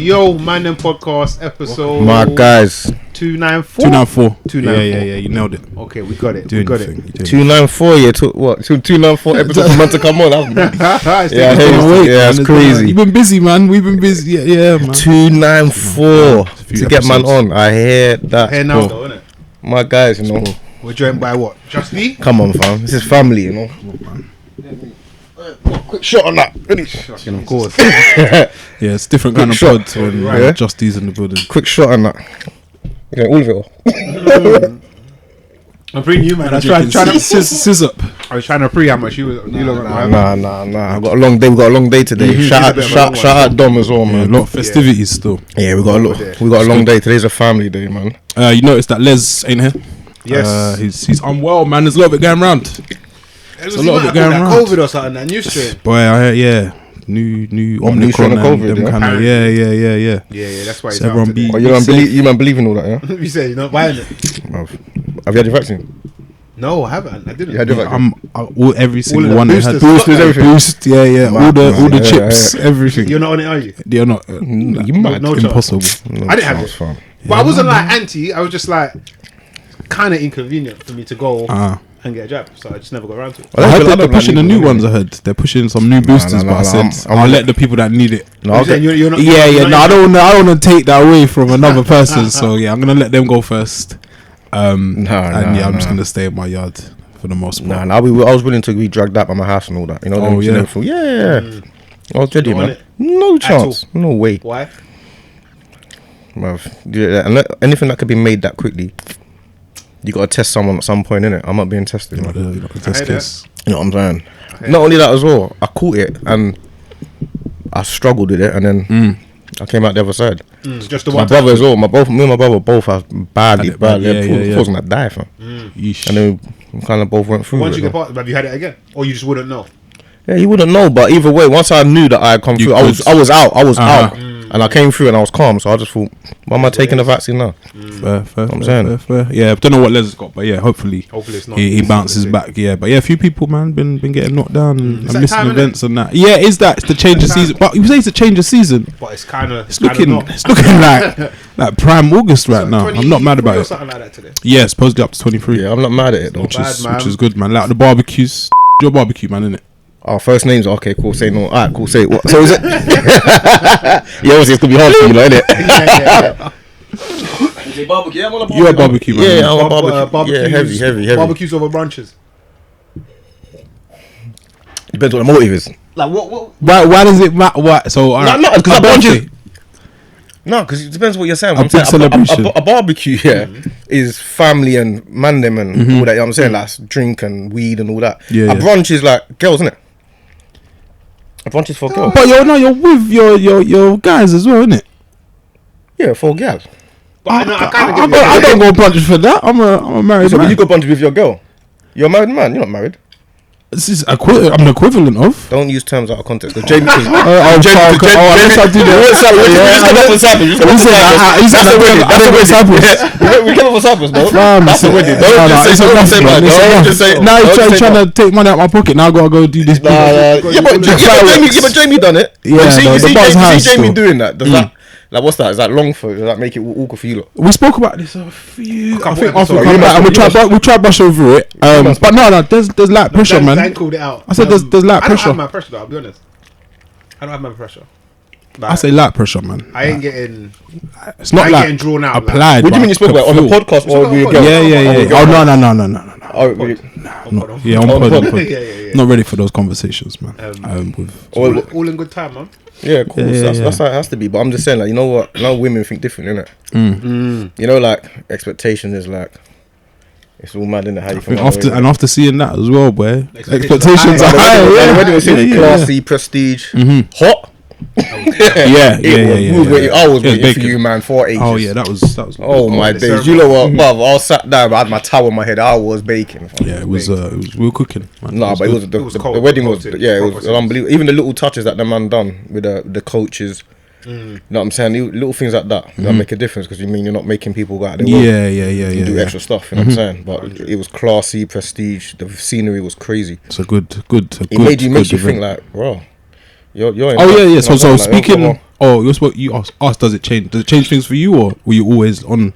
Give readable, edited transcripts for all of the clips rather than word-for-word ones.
Yo, Mandem podcast episode. My guys, 294. 294. Yeah. You nailed it. Okay, we got it. Doing we got the it. thing. You're doing $294. Yeah, 294 episodes a month to come on. It's crazy. You've been busy, man. We've been busy. Yeah, man. 294 to get man on. I hear that. Here now, though, innit? My guys, you know. We're joined by what? Jus D? Come on, fam. This is family, you know. Quick shot on that. Ready? Of course. Yeah, it's different kind of shot. pods when Right. Jus D's in the building. Quick shot on that. Okay, all of it. I'm pretty new, man. I was trying to Sizz up. I was trying to pre how much you look. Nah. I got a long day. We got a long day today. Shout out Dom as well, Yeah, a man. lot of festivities still. Yeah, we got a long day. Today's a family day, man. You noticed that Les ain't here? Yes. He's unwell, man. There's a lot of it going around. There's a lot of it going around. COVID or something, that new strain. Boy, new Omicron strain of and COVID, them yeah? kind of Yeah, that's why it's So everyone be Oh, you man believe in all that, yeah? You say you're not buying it? Bruv. Have you had your vaccine? No, I haven't. I didn't. You had your vaccine? Every single the one that boosters. had Boosters, everything. Boost, yeah. All the chips, everything. You're not on it, are you? They're not. You mad? No Impossible. I didn't have it. Fam. But I wasn't like anti. I was just like kind of inconvenient for me to go and get a jab, so I just never got around to it. I heard that they're like pushing the new people ones. I heard they're pushing some new boosters, but I said I'll let the people that need it. No, You're saying you're not. No, I don't want to take that away from another person. So yeah, I'm gonna let them go first. I'm just gonna stay in my yard for the most part. I was willing to be dragged out by my house and all that. You know? Oh, yeah. Yeah. I was ready, Not on man. it? No chance. No way. Why? Bruv. Yeah, and anything that could be made that quickly, you gotta test someone at some point, innit? I'm not being tested. Like Man. the test case. You know what I'm saying? Not only that as well, I caught it and I struggled with it, and then I came out the other side. Just the My one. brother as well. Me and my brother both have badly. Yeah, I was gonna die, fam. Yeesh. And then we kind of both went through Once it. you get past, have you had it again, or you just wouldn't know? Yeah, you wouldn't know, but either way, once I knew that I had come through, I was out, and I came through and I was calm. So I just thought, why am I taking the vaccine now? Fair. saying. Yeah, I don't know what Les has got, but yeah, hopefully It's not. he bounces back. Yeah, but yeah, a few people, man, been getting knocked down and that missing time, events and that. Yeah, it's the change of season? But you say it's a change of season. But it's kind of. It's looking like prime August right now. I'm not mad about it. Something like that today. Yeah, supposedly up to 23. Yeah, I'm not mad at it though. Not bad, man. Which is good, man. Like the barbecues. Your barbecue, man, innit? Our first names, okay, cool. Say no. Alright, cool. Say it. What? So is it? Yeah, obviously it's gonna be hard for you, like, innit? Yeah. You're a barbecue, man. Yeah, I'm a barbecue. Barbecues, Yeah, heavy. Barbecues over brunches. Depends what the motive is. Like what? Why does it matter? Why? So alright, No, because a brunches. No, because it depends what you're saying. I'm saying celebration. a barbecue is family and mandem and all that. You know what I'm saying? Like drink and weed and all that. Yeah, a brunch is like girls, isn't it? A brunch is for girls. But you're with your guys as well, innit? Yeah, for girls. But I don't go brunches for that. I'm a married So when man. you go brunch with your girl, you're a married man. You're not married. This is I'm the equivalent of. Don't use terms out of context. Because Jamie, Unless I do that. we came up for Cyprus, bro. That's That's a wedding. Don't just say. Now he's trying to take money out my pocket. Now I gotta go do this. Yeah, but Jamie done it. Yeah, you see Jamie still. doing that. Does that? Like, what's that? Is that long for? Does that make it awkward for you lot? We spoke about this a few. I think after episodes. we come back and we try brush over it. But no, there's light pressure, man. Dan called it out. I said there's light I don't pressure. have my pressure though. I'll be honest. I don't have my pressure. I say light pressure, man. I ain't getting. It's not I ain't like getting drawn out. applied. What do you mean you spoke about on the feel. podcast or with your girl? Yeah. Oh no. Oh, really? Yeah, on pod. Yeah. Not ready for those conversations, man. All in good time, man. Yeah, cool. That's how it has to be. But I'm just saying, like, you know what? Now women think different, innit? You know, like expectation is like it's all mad, innit? How you think after seeing that as well, boy. Expectations are high. Yeah, classy, prestige, hot. Yeah. I was waiting for you, man, for ages. Oh yeah, that was. Oh my days! You know what, bruv? I was sat down. I had my towel in my head. I was baking. Yeah, it was. We were cooking. Man. No, but it was the wedding was. Yeah, it was unbelievable. Even the little touches that the man done with the coaches. You know what I'm saying? Little things like that that make a difference, because you mean you're not making people go out there. Yeah. Do extra stuff. You know what I'm saying? But it was classy, prestige. The scenery was crazy. It's a good. It makes you think like, bro. You're in Oh that, yeah. So like, speaking. You asked. Does it change? Does it change things for you, or were you always on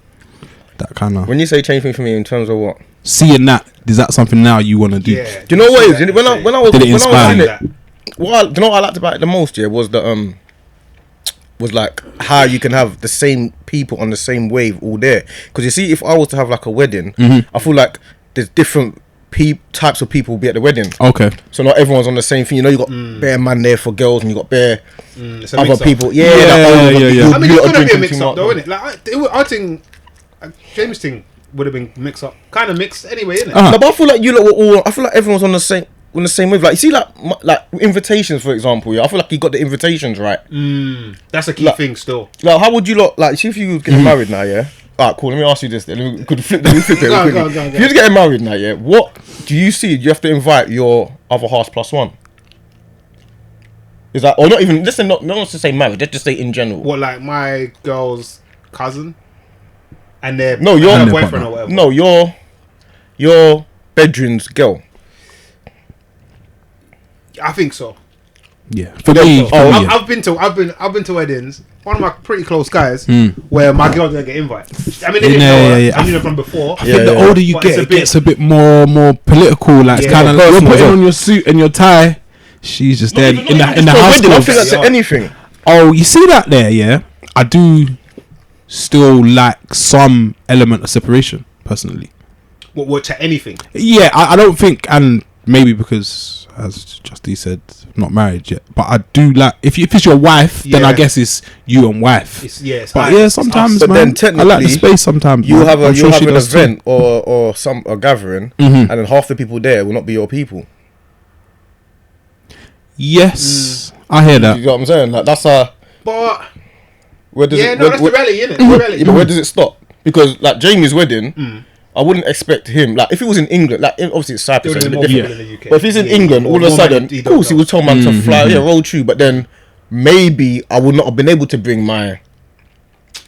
that kind of? When you say change things for me in terms of what? Seeing that, is that something now you want to do? Yeah. Do you know what it is? When I was Did it in inspire it, do you know what I liked about it the most? Yeah, was was like how you can have the same people on the same wave all there. Because you see, if I was to have like a wedding, I feel like there's different types of people will be at the wedding. Okay. So not everyone's on the same thing. You know, you got bare man there for girls, and you got bare other people. Yeah. I mean, it's gonna be a mix up though, isn't it? Like I think James' thing would have been mix up, kind of mixed anyway, isn't it? No, but I feel like you lot were all. I feel like everyone's on the same wave. Like you see, like invitations, for example. Yeah, I feel like you got the invitations right. That's a key thing still. Like, how would you lot like? See if you get married now, yeah. Alright, cool. Let me ask you this. Then. Could flip it. Go. If you're getting married now, yeah. What do you see? Do you have to invite your other half plus one? Is that, or not even? Listen, not to say marriage. Let's just say in general. What, like my girl's cousin and their your boyfriend or whatever? No, your bedroom's girl. I think so. Yeah, for me, I've been to weddings. One of my pretty close guys, where my girl didn't get invited. I mean, they didn't know her. I knew her from before. I think the older you get, it gets a bit more political. Like it's kind of like you're putting on your suit and your tie. She's just there in the house. I think that's anything. Oh, you see that there? Yeah, I do still like some element of separation personally. What to anything? Yeah, I don't think, and maybe because, as Jus D said, not married yet, but I do like if it's your wife, then I guess it's you and wife. Sometimes, but man, then I like the space. Sometimes you have an event or a gathering, and then half the people there will not be your people. Yes, I hear that. You know what I'm saying? Like that's But where does that's the reality, isn't it? Yeah, but where does it stop? Because like Jamie's wedding. I wouldn't expect him, like if it was in England, like obviously it's Cyprus, so it's a bit different. In the UK. But if he's in England, all of a sudden, of course he was told man to fly, roll through. But then maybe I would not have been able to bring my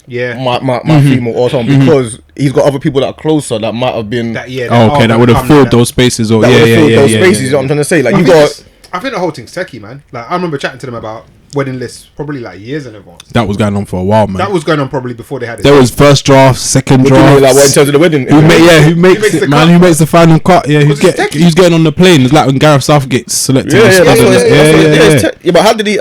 female or something because he's got other people that are closer that might have been. That would have filled those spaces, or those spaces. You know what I'm trying to say? Like I think the whole thing's techie, man. Like I remember chatting to them about wedding lists probably like years in advance. That was going on for a while, man. That was going on probably before they had it. There was first draft, second draft. Like what in terms of the wedding? Who makes it, man? Who makes the final cut? Yeah, who's getting on the plane? It's like when Gareth Southgate's selected. Yeah, but how did he?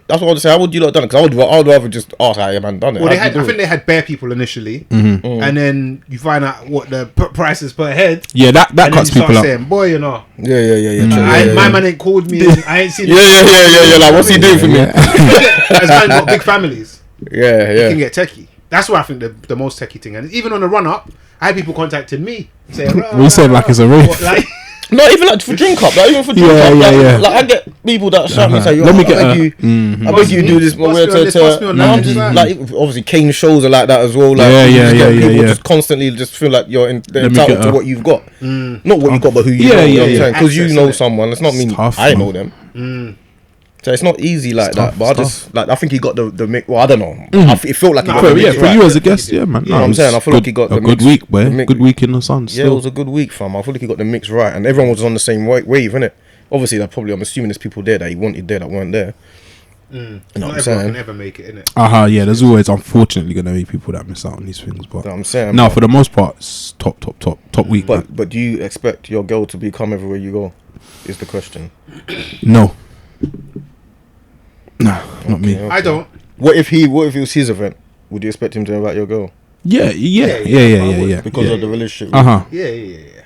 That's what I want to say. How would you not done it? Because I would rather just ask how your man done it. Well, I think they had bare people initially, and then you find out what the prices per head. Yeah, that cuts people up. Saying, boy, you know. My man ain't called me. I ain't seen. Yeah. Like what's he doing for me? As man got big families, you can get techie. That's why I think the most techie thing. And even on the run up, I had people contacting me saying, "We said like it's a race." Not even like for drink up, like even for drink up. Like I get people that shout me and say, "Let me get I beg you do this." Like obviously Kane shows are like that as well. Like people just constantly just feel like you're entitled to what you've got, not what you got, but who you know. Because you know someone. It's not me. I know them. So it's not easy like that, but I think he got the mix. Well, I don't know. It felt like he got the mix right. For you as a guest, yeah, man. You know what I'm saying? I feel like he got the good week, boy. Good week in the sun. Yeah, it was a good week, fam. I feel like he got the mix right, and everyone was on the same wave, innit? Obviously, I'm assuming there's people there that he wanted there that weren't there. You know what I'm saying? Can ever make it, innit? Yeah. There's always, unfortunately, gonna be people that miss out on these things, but I'm saying, no, for the most part, it's top week. But do you expect your girl to become everywhere you go? Is the question. No. Nah, not me. I don't. What if it was his event? Would you expect him to invite your girl? Yeah. Because of the relationship. Yeah.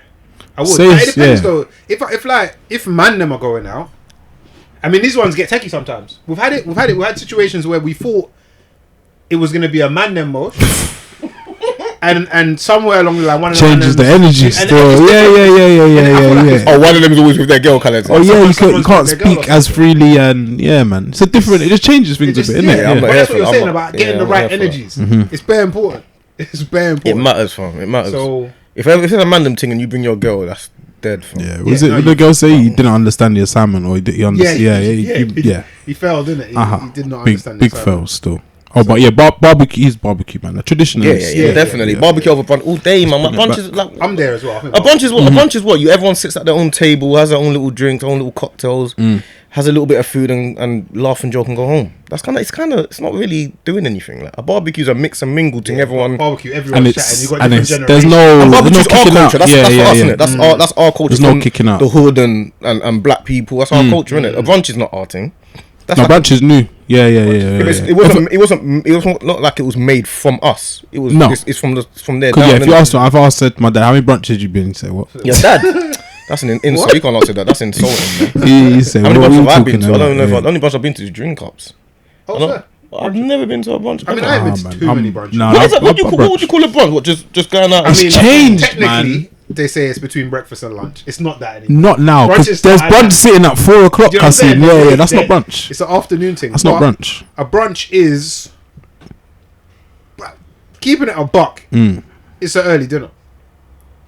I would. It depends though. If Mandem are going out, I mean these ones get techie sometimes. We've had situations where we thought it was gonna be a Mandem moesh. And somewhere along the line, one of changes the energy still. Yeah. Oh, one of them is always with their girl colours. Oh yeah, you can't speak as freely, and yeah, man, it's a different. It just changes things a bit, innit? Yeah, but that's what you're saying about getting the right energies. It's very important. It matters, fam. It matters. So if it's a Mandem thing and you bring your girl, that's dead, fam. Yeah. Was it? Did the girl say he didn't understand the assignment, or he understood? Yeah. He failed, didn't it? He did not understand. Big fail still. Oh, but yeah, barbecue is barbecue, man. The traditional. Yeah, definitely. Barbecue over brunch all day, man. Brunches, like I'm there as well. A brunch is what? A brunch is what? Everyone sits at their own table, has their own little drinks, their own little cocktails, has a little bit of food and laugh and joke and go home. It's not really doing anything. Like a barbecue's a mix and mingle thing. Everyone barbecue, everyone's chatting. You got and different there's no kicking out. That's us, innit? That's our culture. There's no kicking out. The hood and black people. That's our culture, innit? A brunch is not our thing. Brunch is new. Yeah. It wasn't not like it was made from us. It was. It's from there. Down, if you asked, I've said my dad, how many brunches you been? He said what? Your dad. That's an insult. You can't answer that. That's insulting. He said, how many brunches have I been to? I don't know. The only brunch I've been to is Drink Ups. I've never been to a brunch. I mean, I haven't been to too many brunches. What would you call a brunch? What, just going out? It's changed, technically, man. They say it's between breakfast and lunch. It's not that anymore. Not now. There's brunch sitting at 4 o'clock. Yeah, that's not brunch. It's an afternoon thing. That's not brunch. A brunch is keeping it a buck. It's an early dinner.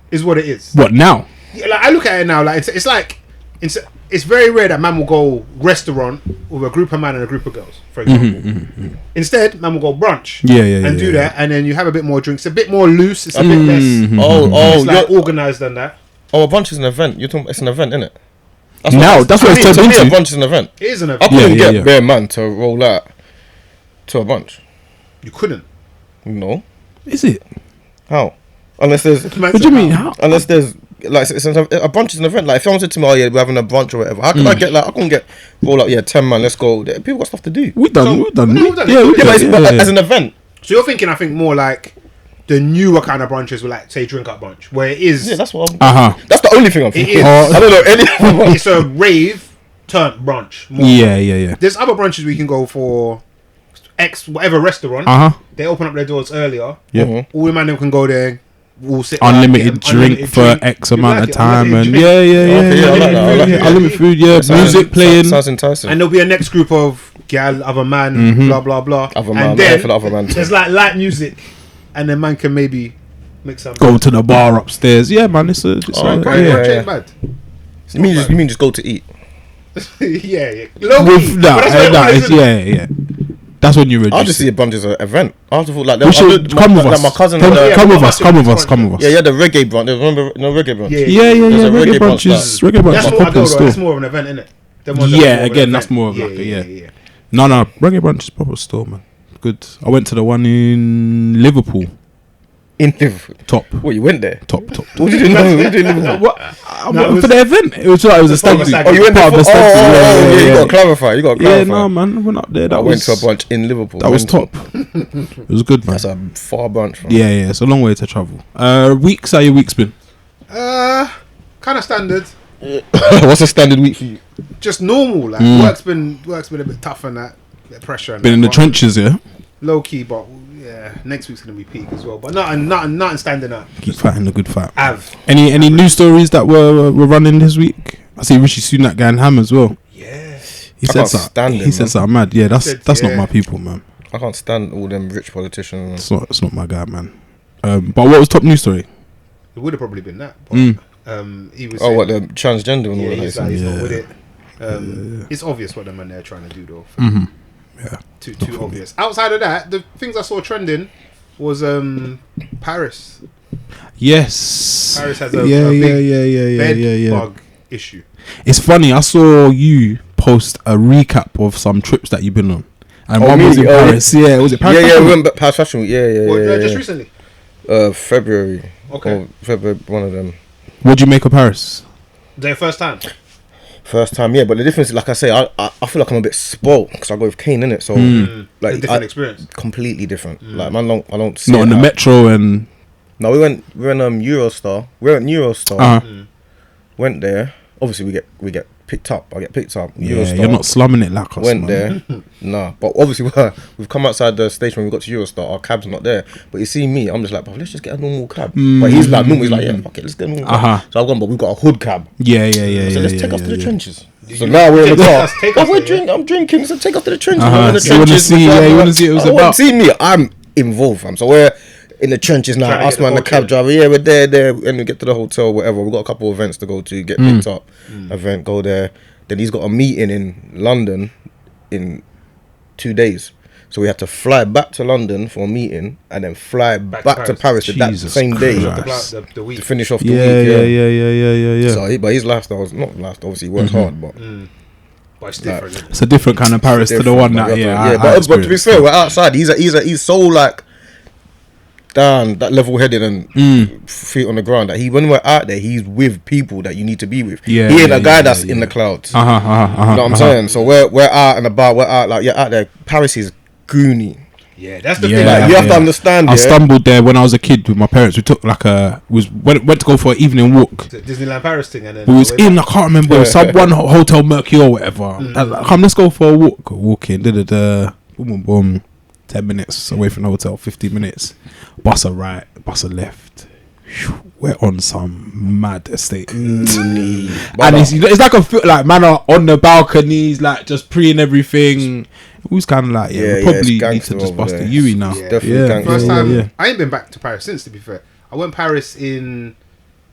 Is what it is. What now? Yeah, like I look at it now, like it's like it's very rare that man will go restaurant with a group of men and a group of girls, for example. Instead, man will go brunch. And do that, and then you have a bit more drinks, a bit more loose. It's a bit less. It's like organised than that. Oh, a brunch is an event. You're talking. It's an event, isn't it? That's what it's turned into. A brunch is an event. It is an event. I couldn't get bare man to roll out to a brunch. You couldn't. No. Is it? How? Unless there's. What do you mean? How? Unless there's. Like a brunch is an event. Like if someone said to me, "Oh yeah, we're having a brunch or whatever," how could I get I couldn't get roll up. Yeah, 10 man, let's go. People got stuff to do. We've done. But as an event. So you're thinking, I think more like the newer kind of brunches, with like say Drink Up brunch, where it is. Yeah, that's what. That's the only thing I'm thinking. I don't know any. It's a rave turned brunch. Yeah. There's other brunches we can go for. X whatever restaurant. They open up their doors earlier. Yeah. All the man can go there. We'll sit unlimited drink for X amount of time, and yeah. Unlimited food, music playing. Sounds enticing. And there'll be a next group of gal, other man, blah blah blah. And then there's like light music, and then man can maybe mix some. Go to the bar upstairs. Yeah, man, it's bad. You mean just go to eat? Yeah. With that, That's when you're. I just see a brunch as an event. I also thought like come with us. My cousin. Come with us. Yeah, the reggae brunch. Remember reggae brunch? Yeah. Reggae brunch is That's more of an event, isn't it? Yeah, again, that's more of like a No, reggae brunch is proper store, man. Good. I went to the one in Liverpool. Top. What, you went there? Top. What did you do in Liverpool? What? For the event. It was a stag do. Oh, you went there? You got to clarify. Yeah, no, man. I went up there. I went to a brunch in Liverpool. That was top. It was good, man. That's a far brunch. Yeah. It's a long way to travel. Weeks? How your week's been? Kind of standard. What's a standard week for you? Just normal. Like work's been a bit tough and that. Bit of pressure. Been in the trenches, yeah. Low key, but yeah, next week's gonna be peak as well. But nothing standing up. Keep fighting the good fight. Any news stories that were running this week? I see Rishi Sunak going ham as well. Yeah, he said something mad. Yeah, that's not my people, man. I can't stand all them rich politicians. It's not my guy, man. But what was top news story? It would have probably been that. But, he was. What, the transgender and all that? He's not with it. It's obvious what the man they're trying to do though. Yeah, too obvious. Outside of that, the things I saw trending was Paris. Yes, Paris has a big bed bug issue. It's funny. I saw you post a recap of some trips that you've been on, and one was in Paris. Yeah, was it Paris? Yeah, we went Paris Fashion Week. Yeah. Just recently. February. Okay. February, one of them. What'd you make of Paris? Their first time. First time, yeah, but the difference is, like I say, I feel like I'm a bit spoiled because I go with Kane, innit? So like a different experience, completely different. Like I don't see not in the metro and. No, we're in Eurostar. We're at Eurostar. Went there. Obviously, we get picked up. I get picked up. Yeah, Eurostar. You're not slumming it like us. Went there. Nah, but obviously we've come outside the station when we got to Eurostar. Our cab's not there. But you see me, I'm just like, let's just get a normal cab. But he's like, normal. He's like, yeah, fuck it, let's get a normal cab. So I've gone, but we've got a hood cab. Yeah. So let's take us to the trenches. So now we're in the car. I'm drinking. So take us to the trenches. You want to see? Yeah, you want to see what it was about. See me? I'm involved, fam. So we're in the trenches now. Us man, the cab driver. Yeah, we're there, and we get to the hotel, whatever. We've got a couple of events to go to, get picked up. Event, go there. Then he's got a meeting in London in 2 days. So we had to fly back to London for a meeting and then fly back to Paris that same day to finish off the week. Yeah. So, but his lifestyle was not lifestyle. Obviously, he works hard, but But it's different. It's a different kind of Paris to the one that, but to be fair, we're outside. He's so like down, that level-headed and feet on the ground. That when we're out there, he's with people that you need to be with. Yeah, he ain't a guy that's in the clouds. You know what I'm saying? So we're out and about. We're out like you're out there. Paris is goony. Yeah, that's the thing. Like, you have to understand. I stumbled there when I was a kid with my parents. We took like went to go for an evening walk. Disneyland Paris thing, and then we was in. I can't remember. It was some one hotel Mercure or whatever. Like, come, let's go for a walk. Walking. Boom, boom, boom. 10 minutes away from the hotel. 15 minutes. Bus a right. Bus a left. We're on some mad estate. And it's like a like man are on the balconies, like just preying everything. Who's kind of like, we probably need to just bust the Yui now. Yeah, definitely. First time, I ain't been back to Paris since, to be fair. I went Paris in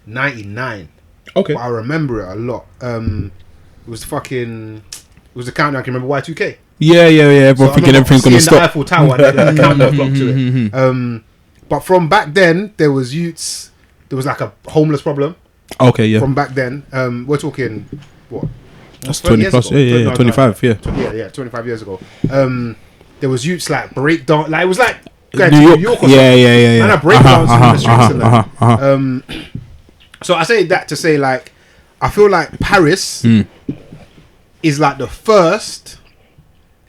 99. Okay. But I remember it a lot. It was the countdown. I can remember Y2K. Yeah. Everyone thinking everything's going to stop. The Eiffel Tower and the countdown clock to it. But from back then, there was youths. There was like a homeless problem. Okay, yeah. From back then, we're talking what? That's 20 plus. Yeah, 25. Yeah. 25 years ago. There was youths like break dance. Like it was like New York. Yeah. And I break dancing in the streets and that. So I say that to say, like, I feel like Paris is like the first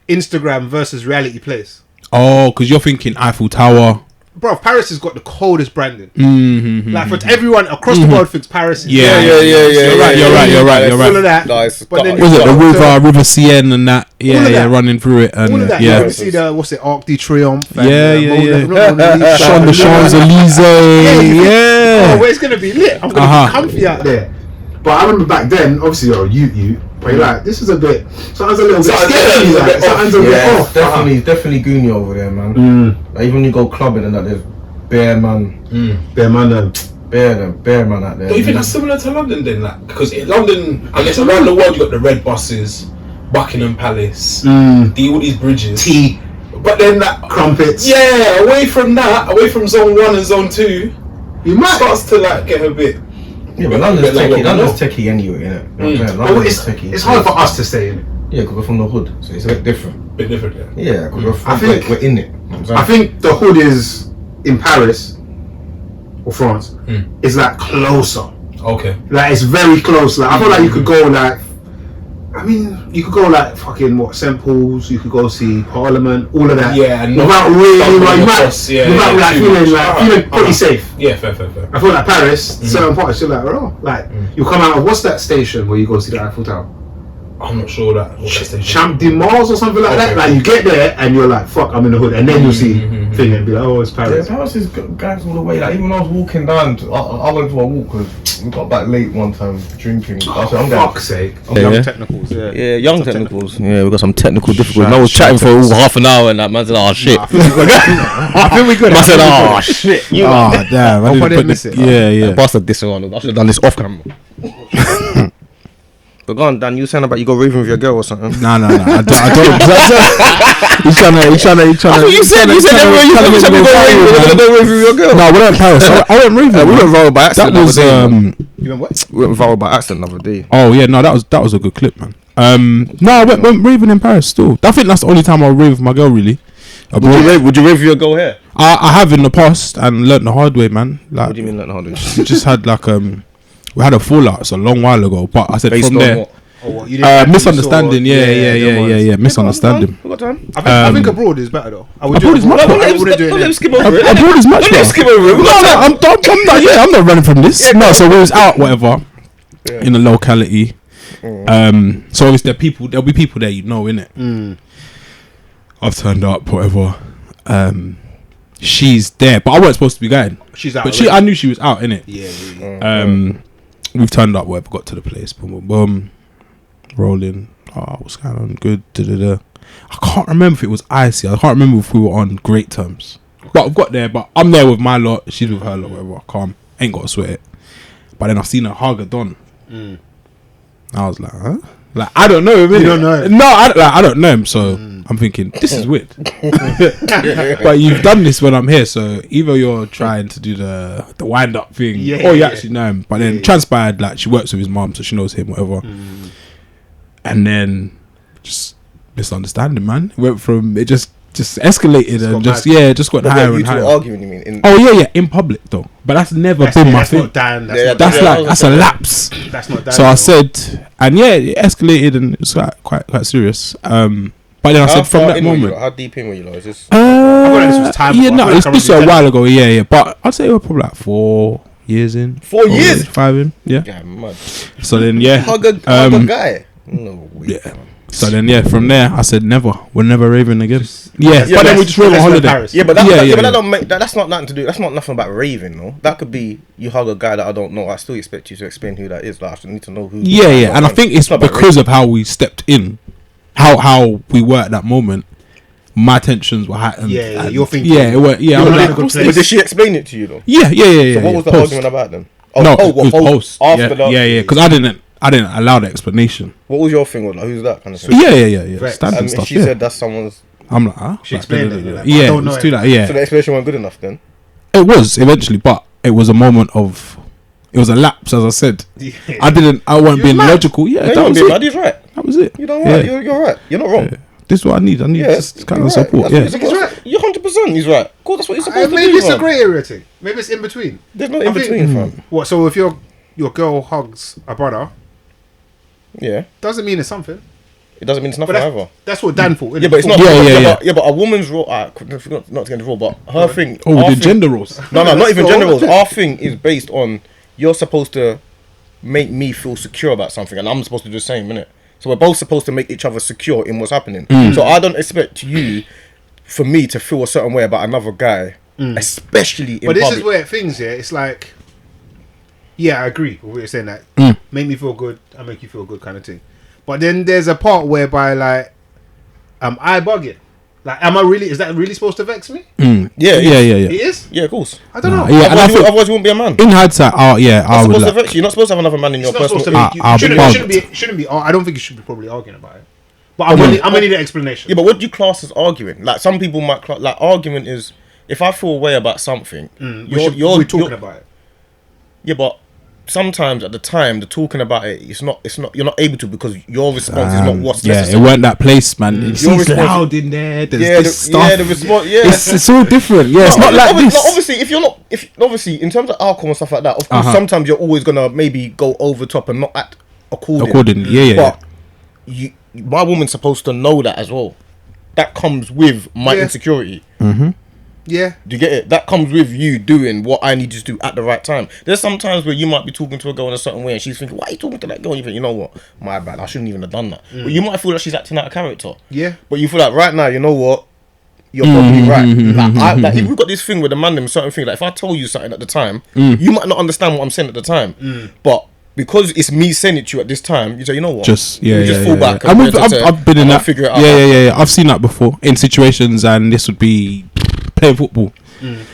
Instagram versus reality place. Oh, because you're thinking Eiffel Tower. Bro, Paris has got the coldest branding. Like for everyone across the world thinks Paris is You're right. All of that. Nice. But then was it the River Seine and that? Yeah, running through it. And all of that. You see the Arc de Triomphe. The Champs-Elysees. Yeah. Oh, where it's gonna be lit. I'm gonna be comfy out there. But I remember back then, obviously you but you're like, this is a bit, sounds a little bit sketchy, like, sounds a bit off. Definitely goony over there, man. Like, even when you go clubbing and that, there's bear man out there. Do you think that's similar to London then? Like, because in London, I guess around the world, you got the red buses, Buckingham Palace, all these bridges. Tea. But then that crumpets. Yeah, away from zone 1 and zone 2, you might starts to like get a bit. Yeah, but London's techie anyway, innit? It's hard for us to say, innit? Yeah, because we're from the hood, so it's a bit different. Yeah, because we're in it. I think the hood is in Paris or France. It's like closer. Okay. Like it's very close. Like I feel like you could go you could go like fucking St. Paul's. You could go see Parliament. All of that. Yeah, and without feeling pretty safe. Yeah, fair. I feel like Paris, certain parts you're like, you come out of what's that station where you go see the Eiffel Tower? I'm not sure that Champ de Mars or something like that. Like you get there and you're like, fuck, I'm in the hood, and then you'll see thing and be like, oh, it's Paris. Yeah, Paris is guys all the way. Like even when I was walking down, I went for a walk because we got back late one time drinking. Fuck's sake. Young technicals. Yeah, young technicals. Yeah, we got some technical difficulties. I was chatting for half an hour and that man said, oh shit. I think we good. I said, oh shit. Oh damn, I didn't miss it. Yeah. I busted this one. I should have done this off camera. But go on, Dan, you saying about you go raving with your girl or something? No, I don't. He's trying to. You said you go raving with your girl. No, we went Paris. I went raving. We went viral by accident. That was you went what? We went viral by accident the other day. Oh yeah, no, that was a good clip, man. No, I went raving in Paris still. I think that's the only time I rave with my girl really. Would you rave with your girl here? I have in the past and learnt the hard way, man. Like, what do you mean learnt the hard way? We just had like we had a fallout. It's a long while ago, but I said based from there. Misunderstanding. Yeah. Misunderstanding. I think abroad is better though. Abroad is much better. Let him skip over it. Abroad is much better. Let him skip over it. I'm not running from this. No, so we was out whatever in a locality. So obviously there'll be people there, you know, innit? I've turned up, whatever. She's there, but I wasn't supposed to be going. She's out. But I knew she was out, innit? Yeah. We've turned up, whatever, got to the place, boom, rolling. Oh, what's going on? Good. I can't remember if it was icy. I can't remember if we were on great terms. But I've got there, but I'm there with my lot. She's with her lot, whatever. Calm. Ain't got to sweat it. But then I've seen her hug a Don. I was like, huh? Like, I don't know him. You don't know him? No, I don't know him. So I'm thinking, this is weird. But you've done this when I'm here. So either you're trying to do the wind up thing or you actually know him. But then transpired, like, she works with his mom, so she knows him, whatever. And then just misunderstanding, man. It went from it just escalated and just got higher and higher. Arguing, you mean? In public though. But that's never been my thing. That's a lapse. That's not Dan. So I said, and it escalated and it was quite serious. But then I said from that moment, how deep in were you? Like, is this? This was time. This a while ago. Yeah. But I'd say we're probably like 4 years in. 4 years? 5 in. Yeah. Yeah, mad. So then hug a guy. No way. Yeah. So then from there I said never. We're never raving again. But then we just rave on holiday. Yeah, but that don't make that's not nothing to do. That's not nothing about raving, though. That could be you hug a guy that I don't know. I still expect you to explain who that is. Like, I need to know who. Yeah. And I think it's because of how we stepped in. How we were at that moment, my tensions were heightened. You're thinking. But did she explain it to you though? Yeah. So what was the argument about then? It was post. After that. Because I didn't allow the explanation. What was your thing? Like, who's that kind of thing? Yeah. Standard stuff. She said that's someone's. I'm like, huh? She explained it. I don't know. So the explanation wasn't good enough then. It was eventually, but it was a moment of. It was a lapse, as I said. I wasn't being logical. Yeah, that was it. He's right. That was it. You know what? You're right. You're not wrong. Yeah. This is what I need. I need this kind of support. He's right. You're 100%. He's right. Cool. That's what you're supposed to do. Maybe it's a grey area thing. Maybe it's in between. There's no in between, fam. What? So if your girl hugs a brother, doesn't mean it's something. It doesn't mean it's nothing either. That's what Dan thought. Yeah, but it's not. Yeah, but a woman's role. Not to get into the role, but her thing. The gender roles. No, not even gender roles. Our thing is based on you're supposed to make me feel secure about something, and I'm supposed to do the same, innit? So we're both supposed to make each other secure in what's happening. So I don't expect you, for me, to feel a certain way about another guy, especially in public. But this is where things, it's like, I agree with what you're saying, that make me feel good, I make you feel good kind of thing. But then there's a part whereby, like, I bugging. Like, is that really supposed to vex me? Yeah. It is? Yeah, of course. I don't know. Yeah, otherwise you wouldn't be a man. In hindsight, I would. You're not supposed to have another man in your personal. Shouldn't be. I don't think you should be probably arguing about it. But I'm gonna need an explanation. Yeah, but what do you class as arguing? Like, some people might like argument is if I feel a way about something. We're talking about it. Yeah, but sometimes at the time the talking about it, it's not you're not able to because your response is not what's necessary. It weren't that place, man. It's loud in there. There's this stuff. The response. Yeah, it's all different. Yeah, it's not like this. Obviously, in terms of alcohol and stuff like that, of course, sometimes you're always gonna maybe go over top and not act accordingly. But my woman's supposed to know that as well. That comes with my insecurity. Yeah. Do you get it? That comes with you doing what I need you to do at the right time. There's some times where you might be talking to a girl in a certain way and she's thinking, why are you talking to that girl? And you think, you know what? My bad. I shouldn't even have done that. But you might feel like she's acting out of character. Yeah. But you feel like right now, you know what? You're probably right. Like, if we've got this thing with the Mandem, certain thing, like if I told you something at the time, you might not understand what I'm saying at the time. But because it's me saying it to you at this time, you say, you know what? Just fall back. I've been in that. Figure it out. Yeah. I've seen that before in situations, and this would be playing football.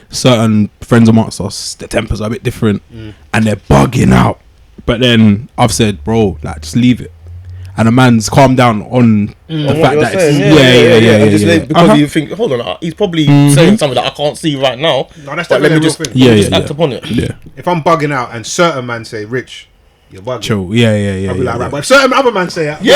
Certain friends amongst us, their tempers are a bit different, and they're bugging out. But then I've said, bro, like, just leave it. And a man's calmed down on the fact that it's because you think, hold on, he's probably saying something that I can't see right now. No, that's definitely a real thing. Just act upon it. Yeah. If I'm bugging out and certain man say, Rich, you're bugging. Chill. Yeah. I'll be like, right. But if certain other man say that, yeah.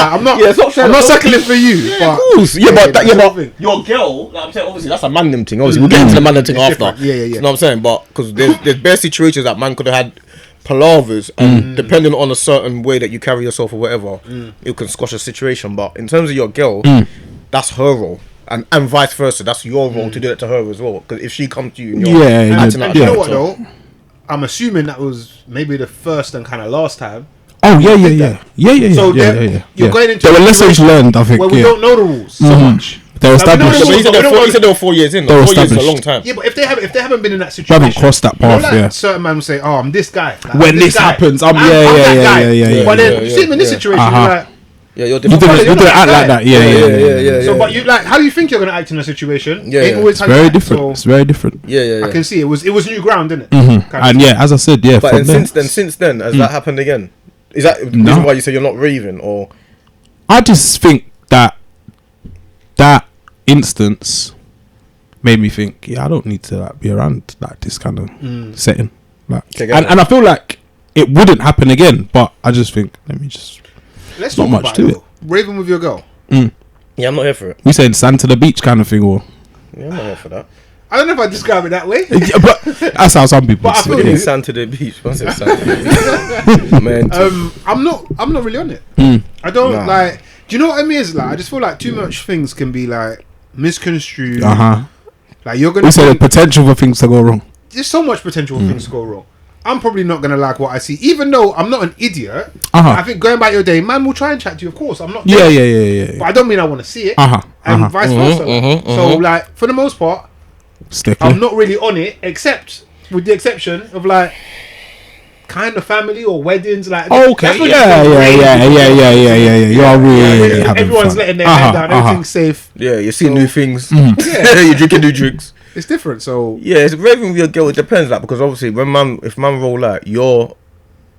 I'm not settling for you. Yeah, of course. But your girl, like I'm saying, obviously that's a Mandem thing. Obviously, we'll get into the Mandem thing after. Yeah. You know what I'm saying? But because there's bare situations that man could have had palavers, and depending on a certain way that you carry yourself or whatever, it can squash a situation. But in terms of your girl, that's her role. And vice versa, that's your role to do it to her as well. Because if she comes to you and you're acting out, you know what though? I'm assuming that was maybe the first and kind of last time. Oh yeah. So you're going into there were lessons learned, I think. Where we don't know the rules so much. They're established. He said they were 4 years in. 4 years is a long time. Yeah, but if they haven't been in that situation, haven't crossed that path. Certain man will say, "Oh, I'm this guy." Like, when this happens, I'm that guy. But then, see him in this situation, you're like. Yeah, you're different. You don't act like that. Yeah. So, but you like how you think you're gonna act in a situation? Yeah, it's very different. So it's very different. Yeah. I can see it was new ground, didn't it? And as I said, But since then, has that happened again? Is that the reason why you say you're not raving, or? I just think that instance made me think, I don't need to be around like this kind of setting. Like, and I feel like it wouldn't happen again. But I just think let's not much to it. Raving with your girl. Yeah, I'm not here for it. We saying sand to the beach kind of thing, or yeah, I'm not here for that. I don't know if I describe it that way. Yeah, but that's how some people say it. Sand to the beach. What's it? Sand to the beach. Man, I'm not really on it. I don't like. Do you know what I mean? Is like I just feel like too much things can be like misconstrued. Like you're gonna. We say the potential for things to go wrong. There's so much potential for things to go wrong. I'm probably not gonna like what I see, even though I'm not an idiot. I think going back your day, man will try and chat to you. Of course, I'm not. Yeah. But I don't mean I want to see it. And vice versa. So like for the most part, I'm not really on it, except with the exception of like kind of family or weddings. Like okay, yeah. You are really everyone's fun. letting their head down. Everything's safe. Yeah, you're seeing new things. Yeah, you're drinking new drinks. It's different, so yeah, it's raving with your girl. It depends, like because obviously if man roll out, you're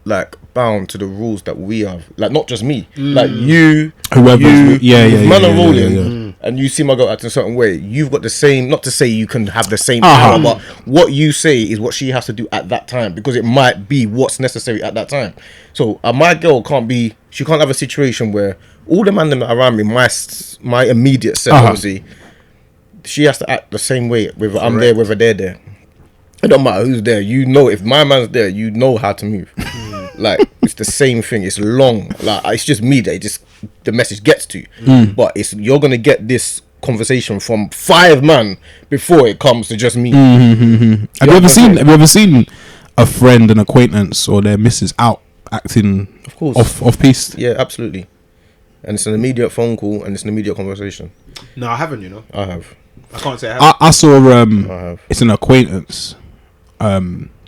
like bound to the rules that we have. Like not just me, like you, whoever. Man are rolling, and you see my girl acting a certain way. You've got the same. Not to say you can have the same power, but what you say is what she has to do at that time because it might be what's necessary at that time. So my girl can't be. She can't have a situation where all the man that are around me, my immediate set, obviously. She has to act the same way whether I'm there, whether they're there. It don't matter who's there. You know, if my man's there, you know how to move. Like it's the same thing. It's long. Like it's just me that the message gets to. But you're gonna get this conversation from 5 man before it comes to just me. Have you ever seen a friend, an acquaintance, or their missus out acting off piece? Yeah, absolutely. And it's an immediate phone call and it's an immediate conversation. No, I haven't. You know, I have. I can't say I have. I saw it's an acquaintance.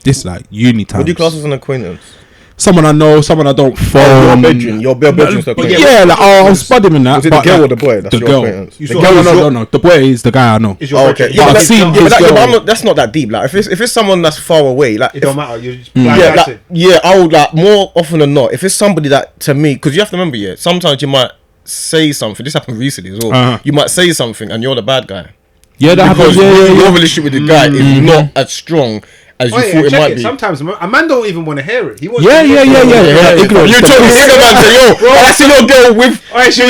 This like uni time. What do you class as an acquaintance? Someone I know, someone I don't phone. Your bedroom's the acquaintance. Yeah, like I'll spud him in that. Was it the girl or the boy? That's the your girl. Acquaintance. The girl, no. The boy is the guy I know. Okay. Yeah, I've seen his girl. That's not that deep. Like if it's someone that's far away, like it don't matter. You just I would like more often than not. If it's somebody that to me, because you have to remember, sometimes you might say something. This happened recently as well. You might say something and you're the bad guy. Yeah, that happens. Your relationship with the guy is not as strong as you thought it might be. Sometimes a man don't even want to hear it. He wants yeah. You told me man say, yo, I see your girl with she's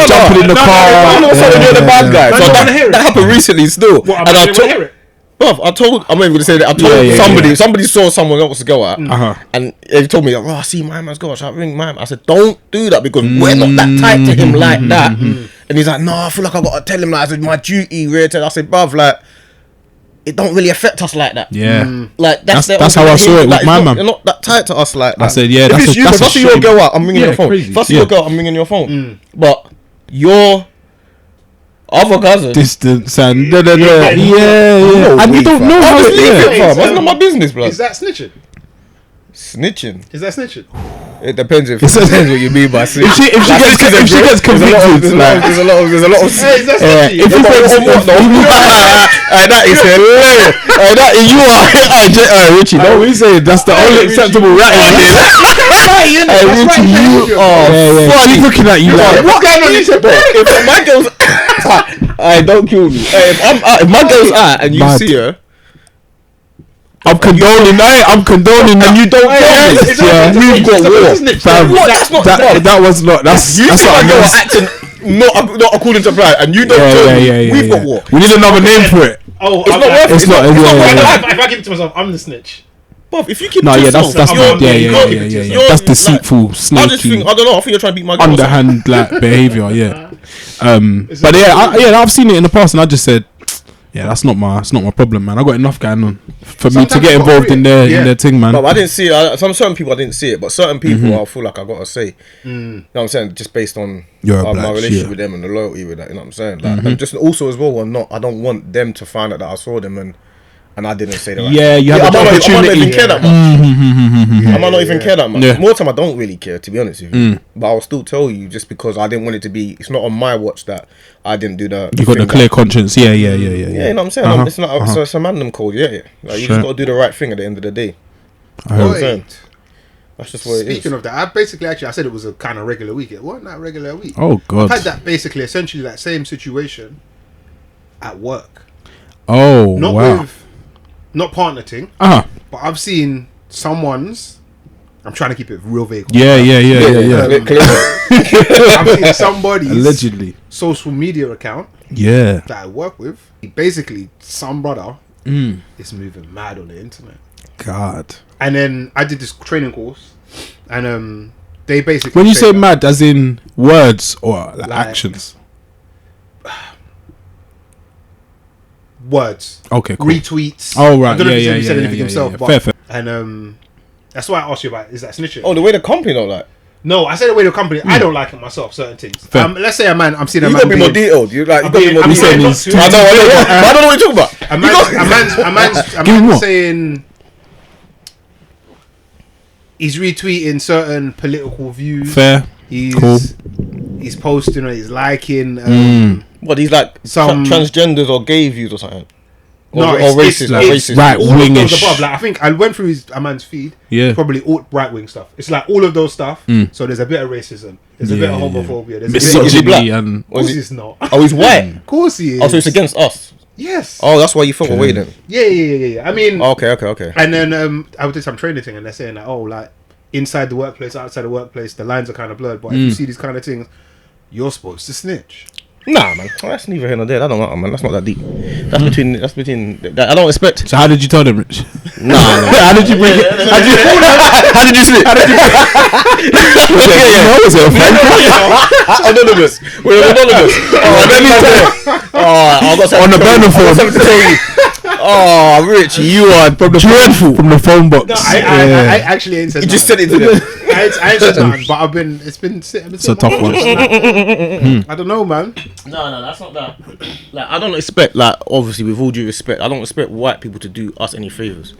jumping in the car. I'm not saying you're the bad guy. So that happened recently still. And I told. Bruv, I'm not even gonna say that. I told somebody saw someone else go out, and he told me, "Oh, I see my man's girl. Should I ring my man?" I said, "Don't do that because we're not that tight to him like that." And he's like, "No, I feel like I gotta tell him like I said my duty." I said, "Bruv, like it don't really affect us like that." Yeah, like that's how I saw it with my man. They're not that tight to us like that. I said, "Yeah, if I see your girl out, I'm ringing your phone. If I see your girl, I'm ringing your phone. But your other cousin, distance and yeah, and you don't know how it is. That's not my business, blood. Is that snitching? Snitching? Is that snitching? It depends what you mean by snitching. If she gets convicted, there's a lot of. Hey, is that snitching? If you that is hilarious. That you are Richie. No, we say that's the only acceptable ratting. Richie, you are. She's looking at you like what's going on? If my girl's, don't kill me. If my girl's out and you see her. I'm condoning, and you don't know this. Yeah, we've got war. That was not. That's what I was acting not according to plan, and you don't know we've got war. We need another name for it. Oh, it's not worth it. It's not. If I give it to myself, I'm the snitch. But if you keep yourself, that's deceitful, sneaky. I don't know. I think you're trying to beat my girl. Underhand like behavior, yeah. But I've seen it in the past, and I just said. Yeah, that's not my problem, man. I got enough going on for me to get involved in their thing, man. But I didn't see it. Certain people I didn't see it, but certain people I feel like I gotta say. You know what I'm saying? Just based on my relationship with them and the loyalty with that. You know what I'm saying? Like, and just also as well, I don't want them to find out that I saw them and I didn't say that. You have the opportunity. I might not even care that much. I might not even care that much. Yeah. More time I don't really care, to be honest with you. But I'll still tell you just because I didn't want it to be. It's not on my watch that I didn't do that. You got a clear conscience. Yeah. Yeah, you know what I'm saying? It's not. It's a Mandem code. Yeah. Like, you just got to do the right thing at the end of the day. You know what I'm saying? That's just what it is. Speaking of that, I said it was a kind of regular week. It wasn't that regular week. Oh God! I've had that essentially that same situation at work. Oh, wow. Not partner thing. But I've seen someone's. I'm trying to keep it real vague. Yeah. I've seen somebody's allegedly social media account. Yeah. That I work with. Basically, some brother is moving mad on the internet. God. And then I did this training course, and they basically. When you say mad, as in words or like actions. Words. Okay, cool. Retweets. Oh, right. I don't know if he said anything himself, but fair. And that's why I asked you about, is that snitching? Oh, the way the company don't like. No, I said the way the company. I don't like it myself. Certain things. Let's say I'm seeing a man. You gotta be more detailed. You like. You gotta be more detailed. I don't know what you're talking about. A man's saying he's retweeting certain political views. Fair. He's posting or he's liking. What, he's like some transgenders or gay views or something? Or racist, like racist. Right wingish. Like, I think I went through a man's feed. Yeah. Probably all right wing stuff. It's like all of those stuff. So there's a bit of racism. There's a bit of homophobia. There's misogyny and. Of course he's not. Oh, he's white. Of course he is. Oh, so it's against us. Yes. Oh, that's why you felt away then. Yeah. I mean. Okay. And then I did some training thing, and they're saying that like inside the workplace, outside the workplace, the lines are kind of blurred. But if you see these kind of things, you're supposed to snitch. Nah, man, that's neither here nor there. That don't matter, man. That's not that deep. That's between. I don't expect. So how did you tell them, Rich? Nah. How did you bring it? How did you slip? Was it a friend? Anonymous. We're anonymous. I got something on the burner phone. To tell you. Oh, Rich, you are dreadful. From the phone box. No, I actually ain't said. You just said it to them. I ain't said nothing, but it's been it's a tough one. I don't know, man. No, that's not that. Like, I don't expect, like, obviously, with all due respect, I don't expect white people to do us any favors. Do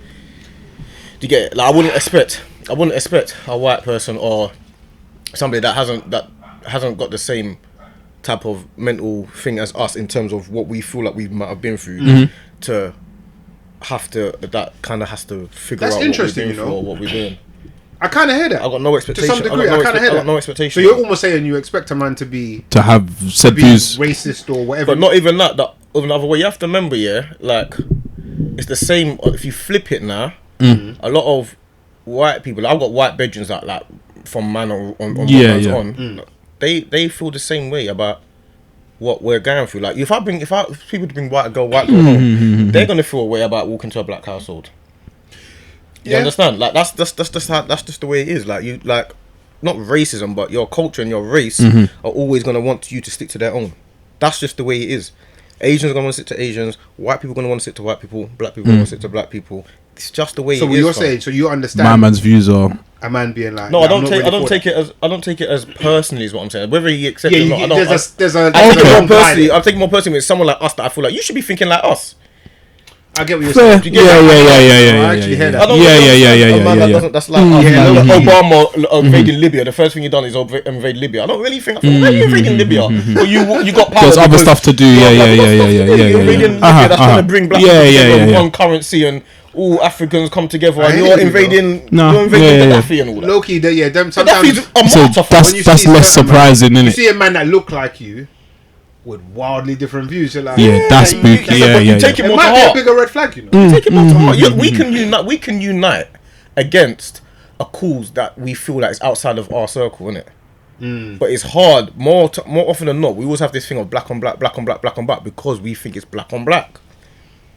you get it? Like, I wouldn't expect a white person or somebody that hasn't got the same type of mental thing as us in terms of what we feel like we might have been through to have to. That kind of has to figure That's out interesting, what we're doing or what we're doing. I kind of hear that. I got no expectation. To some degree, I kind of hear that. I got no expectation. So you're almost saying you expect a man to have said views, racist or whatever. But not even that. That another way. You have to remember, like it's the same. If you flip it now, a lot of white people. I've got white bedrooms that like from man on. They feel the same way about what we're going through. Like if people to bring white girl home, they're gonna feel a way about walking to a black household. You understand? Like that's just the way it is. Like you like not racism, but your culture and your race are always gonna want you to stick to their own. That's just the way it is. Asians are gonna want to stick to Asians. White people are gonna want to stick to white people. Black people are gonna want to stick to black people. It's just the way it is. So what you're saying? So you understand? My man's views are a man being like. No, I don't take it as personally is what I'm saying. Whether he accepts it or not, I take it more personally with someone like us that I feel like you should be thinking like us. I get what you're saying. I actually hear that. Yeah. That's like Obama invading Libya. The first thing he done is invade Libya. I don't really think. Why are you invading Libya? Well, you got power. There's other stuff to do. Yeah. Invading Libya. That's trying to bring black people together on one currency and all Africans come together. And you're invading. You're invading Gaddafi and all that. Low-key, them sometimes. That's less surprising, isn't it? You see a man that look like you. With wildly different views, you're like, that's spooky. You take it more to heart. It might be a bigger red flag, you know. Take it more to heart. We can unite against a cause that we feel like is outside of our circle, innit? But it's hard. More often than not, we always have this thing of black on black, black on black, black on black because we think it's black on black.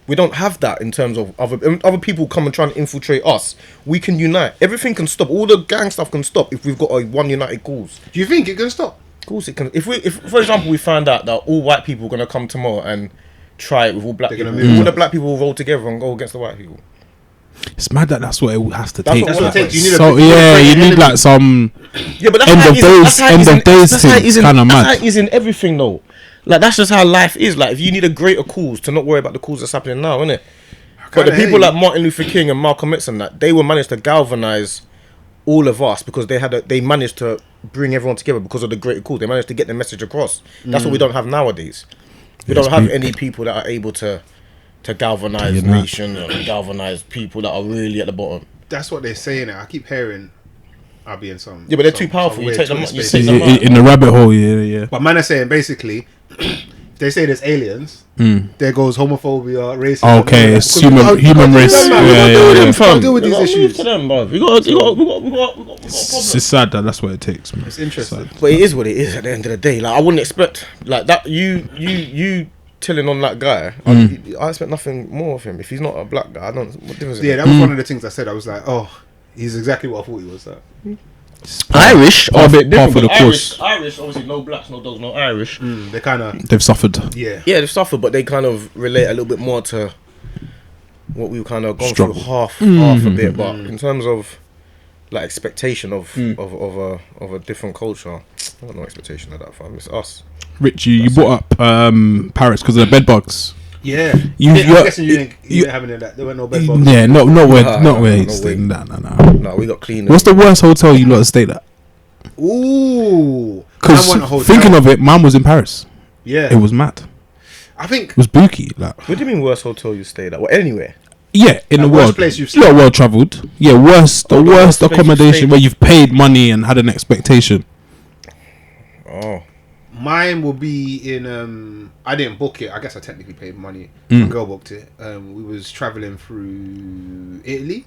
We don't have that in terms of other people come and try and infiltrate us. We can unite. Everything can stop. All the gang stuff can stop if we've got a one united cause. Do you think it can stop? Of course it can. If for example we find out that all white people are gonna come tomorrow and try it with all black people, all the black people will roll together and go against the white people. It's mad that that's what it has to take. That's what it takes. You need like some but end of days thing. Kind of mad. That is in everything though. Like that's just how life is. Like if you need a greater cause to not worry about the cause that's happening now, innit? But the people like Martin Luther King and Malcolm X and that, they were managed to galvanize all of us because they managed to bring everyone together because of the greater cause. They managed to get the message across. That's what we don't have nowadays. We don't have any people that are able to galvanize nations and galvanize people that are really at the bottom. That's what they're saying. I keep hearing I'll be in some. Yeah, but they're too powerful. You take them in the rabbit hole. Yeah. But man are saying basically they say there's aliens. There goes homophobia, racism. Okay, it's human race. Deal with these issues. We got It's sad that's what it takes, man. It's interesting, but it is what it is at the end of the day. Like, I wouldn't expect like that. You telling on that guy. I expect nothing more of him. If he's not a black guy, I don't. What difference? Yeah, that was one of the things I said. I was like, oh, he's exactly what I thought he was. Irish are a bit different for the course. Irish, obviously, no blacks, no dogs, no Irish. They kind of they've suffered. Yeah, they've suffered, but they kind of relate a little bit more to what we've kind of gone through half a bit. But in terms of like expectation of a different culture, I got no expectation of that. Fam, it's us. Richie, you brought up Paris because of the bed bugs. Yeah, I'm guessing you didn't have any of that. There were no bed bugs. Yeah, not where you stayed. No, we got clean. What's the worst hotel you lot have stayed at? Ooh, because thinking of it, mine was in Paris. Yeah, it was mad. I think it was booky. Like, what do you mean worst hotel you stayed at? Well, anywhere. Yeah, in the world. Place you've stayed. You're well travelled. Yeah, the worst accommodation where you've paid money and had an expectation. Oh. Mine will be in. I didn't book it. I guess I technically paid money. My girl booked it. We was traveling through Italy.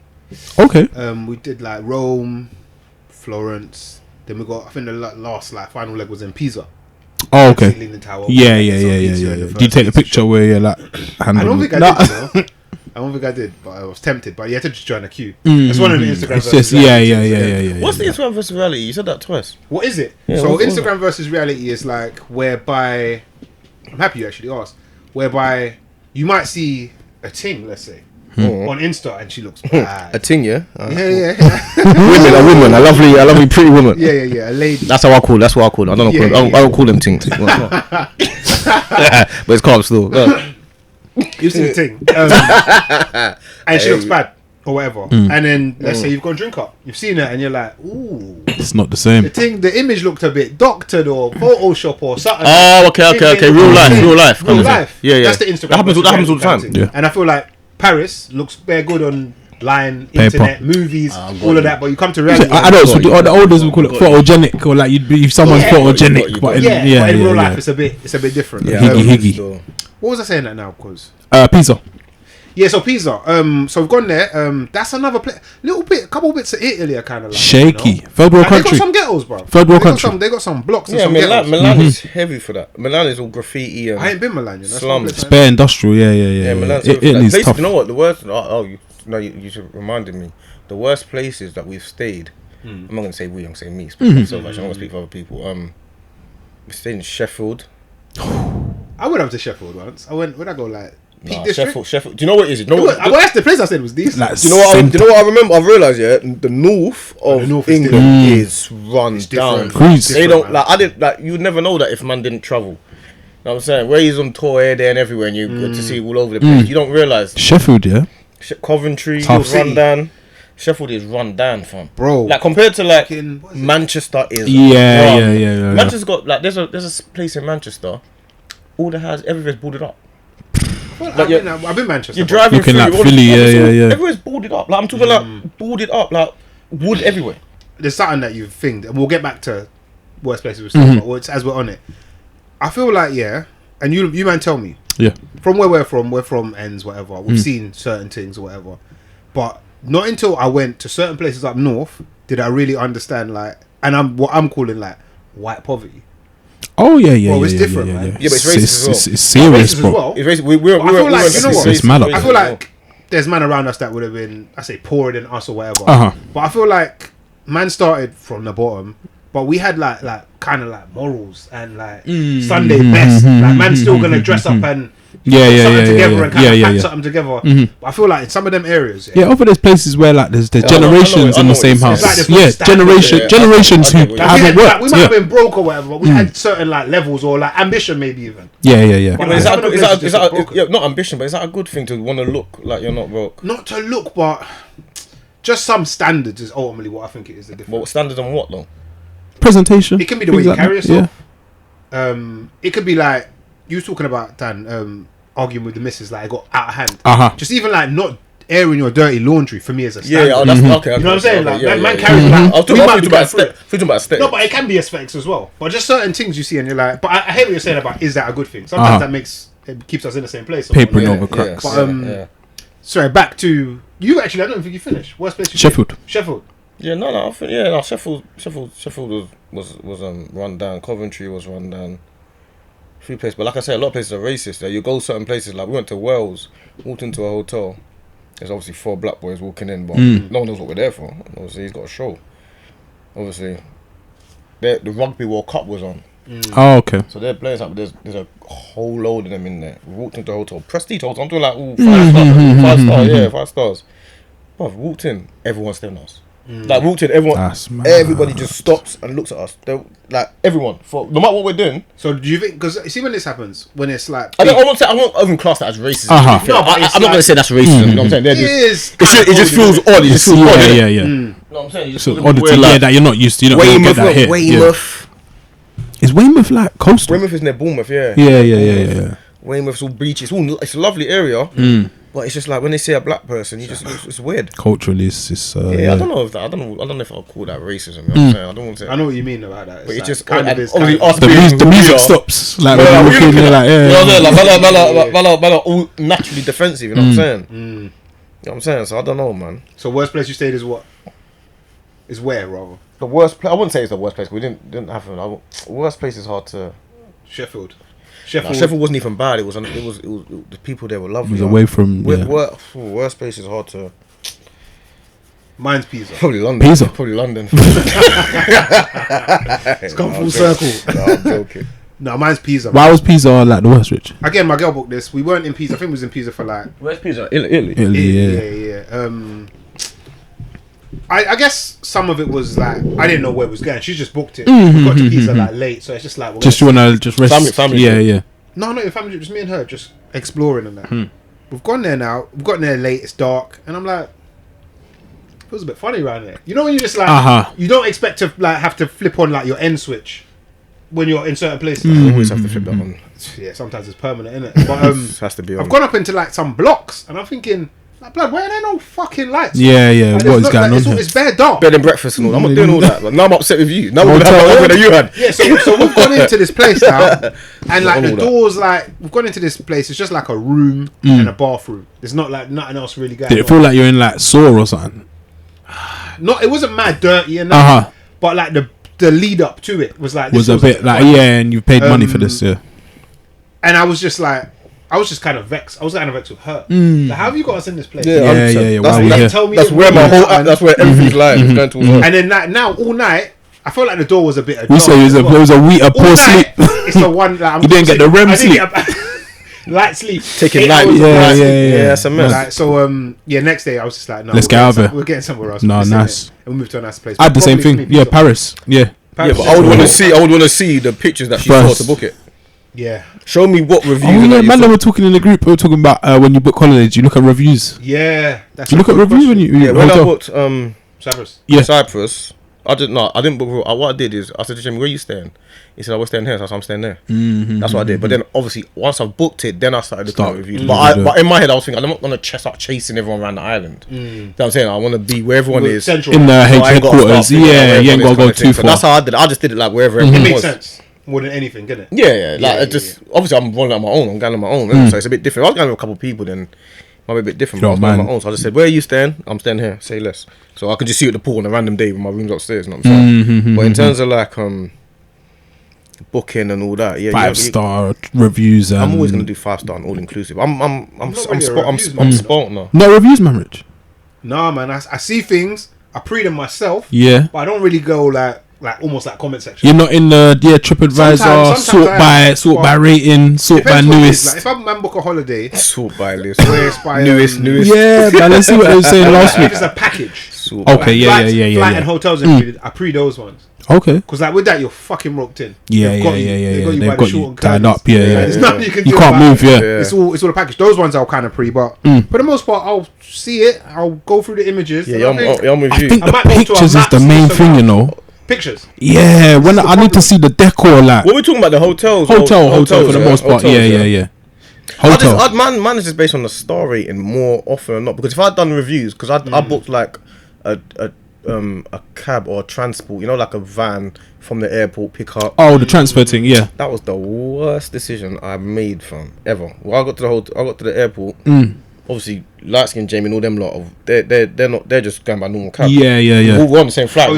Okay. We did like Rome, Florence. Then we got. I think the last final leg was in Pisa. Oh, okay. Tower, yeah. Do you take the picture where you're like? I don't think I did. I don't think I did, but I was tempted. But you had to just join a queue. It's one of the Instagram versus reality. Yeah. What's the Instagram versus reality? You said that twice. What is it? Yeah, so Instagram versus reality is like whereby I'm happy you actually asked. Whereby you might see a ting, let's say, on Insta, and she looks bad. A ting, yeah. Yeah. A woman, a lovely, pretty woman. Yeah, a lady. That's how I call. That's what I call. I don't call them tings. But it's calm still. You've seen the thing, and she looks bad or whatever. And then let's say you've gone drink up, you've seen her, and you're like, ooh, it's not the same. The image looked a bit doctored or Photoshop or something. Oh, okay. Real life. Yeah. That's the Instagram. That happens all the time. Yeah. And I feel like Paris looks very good online, internet, movies, all of that. But you come to reality. Adults, the olders would call it photogenic, or like you'd be someone's photogenic. But in real life, it's a bit different. Yeah, higgy. What was I saying that now? Because Pisa. Yeah, so Pisa. So we've gone there. That's another place. Couple bits of Italy are kind of like shaky. You know? Third world country. They got some ghettos, bro. Third world country. They got some blocks. Yeah, and some Milan is heavy for that. Milan is all graffiti and I ain't been Milan. slums. It's bare industrial. Yeah. Milan's Italy's tough. You know what? The worst. You should reminded me. The worst places that we've stayed. I'm not gonna say we. I'm gonna say me. Speak for myself. I'm gonna speak for other people. We stayed in Sheffield. I went up to Sheffield once. Where'd I go? Like Peak District? Sheffield. Do you know what it is? That's the place I said was decent. Like, do you know what I remember? I've realised, the north of England is run down. They don't you would never know that if man didn't travel. You know what I'm saying? Where he's on tour here, there, and everywhere, and you get to see all over the place. You don't realise. Sheffield, yeah. Coventry is run down. Sheffield is run down, fam. Bro. Like compared to like Manchester is. Yeah. Manchester's got like there's a place in Manchester. All the houses, everywhere's boarded up. Well, I've been Manchester. You're driving through like Philly, yeah. Everywhere's boarded up. Like I'm talking like boarded up, like wood everywhere. There's something that you've thinked, and we'll get back to worst places we've seen, but as we're on it. I feel like and you man tell me. Yeah. From where we're from ends whatever. We've seen certain things or whatever, but not until I went to certain places up north did I really understand what I'm calling like white poverty. Oh yeah. Well, it's different, man. Yeah, but it's racist as well. It's serious, bro. Well. It's racist. I feel like, you know what? It's mad. I feel like there's man around us that would have been, I say, poorer than us or whatever. But I feel like man started from the bottom, but we had like kind of like morals and like Sunday best. Like man still gonna dress up and put something together and kind of pack something together. But I feel like in some of them areas, over there's places where like there's generations in the same house. Generations who haven't worked. We might have been broke or whatever, but we had certain like levels or like ambition maybe even. Yeah. But is that not ambition, but is that a good thing to want to look like you're not broke? Not to look, but just some standards is ultimately what I think it is the difference. Well, standards on what though? Presentation. It can be the way you carry yourself. It could be like you were talking about Dan arguing with the missus, like it got out of hand. Just even like not airing your dirty laundry for me is a standard. Yeah, that's okay. You know what I'm saying? Okay, Like, man carries like. I was talking about aesthetics. No, but it can be aesthetics as well. But just certain things you see and you're like, but I hear what you're saying about is that a good thing? Sometimes it keeps us in the same place. Papering over cracks. But sorry, back to you. Actually, I don't think you finished. Worst place? Sheffield. Yeah, I think Sheffield was run down. Coventry was run down. A few places, but like I said, a lot of places are racist. You go certain places, like we went to Wales, walked into a hotel. There's obviously 4 black boys walking in, but no one knows what we're there for. Obviously, he's got a show. Obviously, the Rugby World Cup was on. Oh, okay. So they're playing something. There's a whole load of them in there. We walked into a hotel, prestige hotel. I'm doing like 5 stars, yeah, 5 stars. But we walked in, everyone's staring at us. Like walked in, everybody just stops and looks at us. They're, like everyone, for no matter what we're doing. So do you think? Because see when this happens, when it's like I won't even class that as racism. No, but I'm not gonna say that's racism. You know what I'm saying? It just feels odd. It just feels odd. Yeah. You know what I'm saying? So oddity, that you're not used to. You don't get that here. Weymouth. Is Weymouth like coastal? Weymouth is near Bournemouth. Yeah. Weymouth's all beaches. It's a lovely area. But it's just like when they see a black person, it's weird. Culturally, it's I don't know if I'll call that racism. You know what I'm saying? I don't want to. I know what you mean about that. But it's like, just kind of the music stops. Like when you walk in, they're like, man are all naturally defensive. You know what I'm saying? You know what I'm saying? So I don't know, man. So worst place you stayed is what? Is where rather? The worst place. I wouldn't say it's the worst place. We didn't have one. Worst place is hard to. Sheffield wasn't even bad. It was the people there were lovely. It was away from worst place is hard to. Mine's Pisa. Probably London. It's come full circle. No, I'm joking. No, mine's Pisa. Why was Pisa like the worst, Rich? Again, my girl booked this. We weren't in Pisa. I think we was in Pisa for like. Where's Pisa? Italy. Yeah. I guess some of it was like I didn't know where it was going. She just booked it. We got to Pisa like late, so it's just like you wanna just rest. Family. Yeah. No, not your family. Just me and her, just exploring and that. We've gone there now. We've gotten there late. It's dark, and I'm like, it feels a bit funny around there. You know when you just like you don't expect to like have to flip on like your end switch when you're in certain places. You always have to flip that on. Yeah, sometimes it's permanent, isn't it? But it has to be on. I've gone up into like some blocks, and I'm thinking. Like, blood, why are there no fucking lights? Yeah. Like, what is going on? It's bare dark. Bed and breakfast and all. I'm not doing all that. But now I'm upset with you. Now we're gonna have that you had. Yeah, so we've gone into this place now, and like the doors, like we've gone into this place. It's just like a room and a bathroom. There's not like nothing else really going on. Did it feel like you're in like Saw or something? No, it wasn't mad dirty and that. But like the lead up to it was like was a bit like and you paid money for this, yeah. And I was just kind of vexed. I was kind of vexed with her. Like, how have you got us in this place? Yeah. That's where my whole. That's where everything's lying. It's going to work. And then now all night, I felt like the door was a bit ajar. We say it was a week of poor sleep. It's the one that you didn't get the REM sleep. Light sleep. Taking night. Yeah. That's a mess. Like, so next day I was just like, no, let's get out of here. We're getting somewhere else. No, nice. And we moved to a nice place. I had the same thing. Yeah, Paris. Yeah. But I would want to see the pictures that she saw to book it. Yeah. Show me what reviews. Man, they were talking in the group. We were talking about when you book holidays, you look at reviews. Yeah. You look at reviews when you. When I booked Cyprus. Yeah. Cyprus. I didn't book. What I did is I said to Jimmy, "Where are you staying?" He said, "I was staying here." So I said, "I'm staying there." That's what I did. But then obviously once I booked it, then I started looking at reviews. But in my head I was thinking, I'm not gonna start chasing everyone around the island. You know what I'm saying? I want to be where everyone is in the headquarters. Yeah, you ain't gotta go too far. That's how I did it. I just did it like wherever everyone was. It makes sense. More than anything, didn't it? Yeah. Obviously I'm rolling on my own. I'm going on my own, so it's a bit different. I was going with a couple of people, then might be a bit different. But I was going on my own, so I just said, "Where are you staying?" "I'm staying here." Say less. So I could just see you at the pool on a random day when my room's upstairs. You know what I'm saying? But in terms of like booking and all that, 5-star reviews. I'm always gonna do 5-star and all inclusive. I'm spot now. No reviews, man, Rich. Nah, man. I see things. I pre them myself. Yeah. But I don't really go like almost like comment section. You're not in the TripAdvisor sort by rating, sort by newest. Like, if I man book a holiday, sort by list, newest. Yeah, man. Let's see what I was saying last week. If it's a package. Okay, yeah. Flight and hotels included. I pre those ones. Okay. Because like with that, you're fucking roped in. Yeah. They've got you tied up. Yeah. There's nothing you can do. You can't move. Yeah. It's all a package. Those ones I'll kind of pre, but for the most part, I'll see it. I'll go through the images. Yeah, I'm with you. I think the pictures is the main thing, you know. Pictures. Yeah, I need to see the decor, like. What are we talking about? The hotels. Hotel for the most part. Yeah. Mine is just based on the star rating more often than not. Because if I'd done reviews, because I booked like a cab or a transport, you know, like a van from the airport pick up. Oh, the transfer thing, yeah. That was the worst decision I made, fam, ever. Well, I got to the airport. Obviously, light skin Jamie and all them lot they're just going by normal cab. Yeah. We're on the same flight.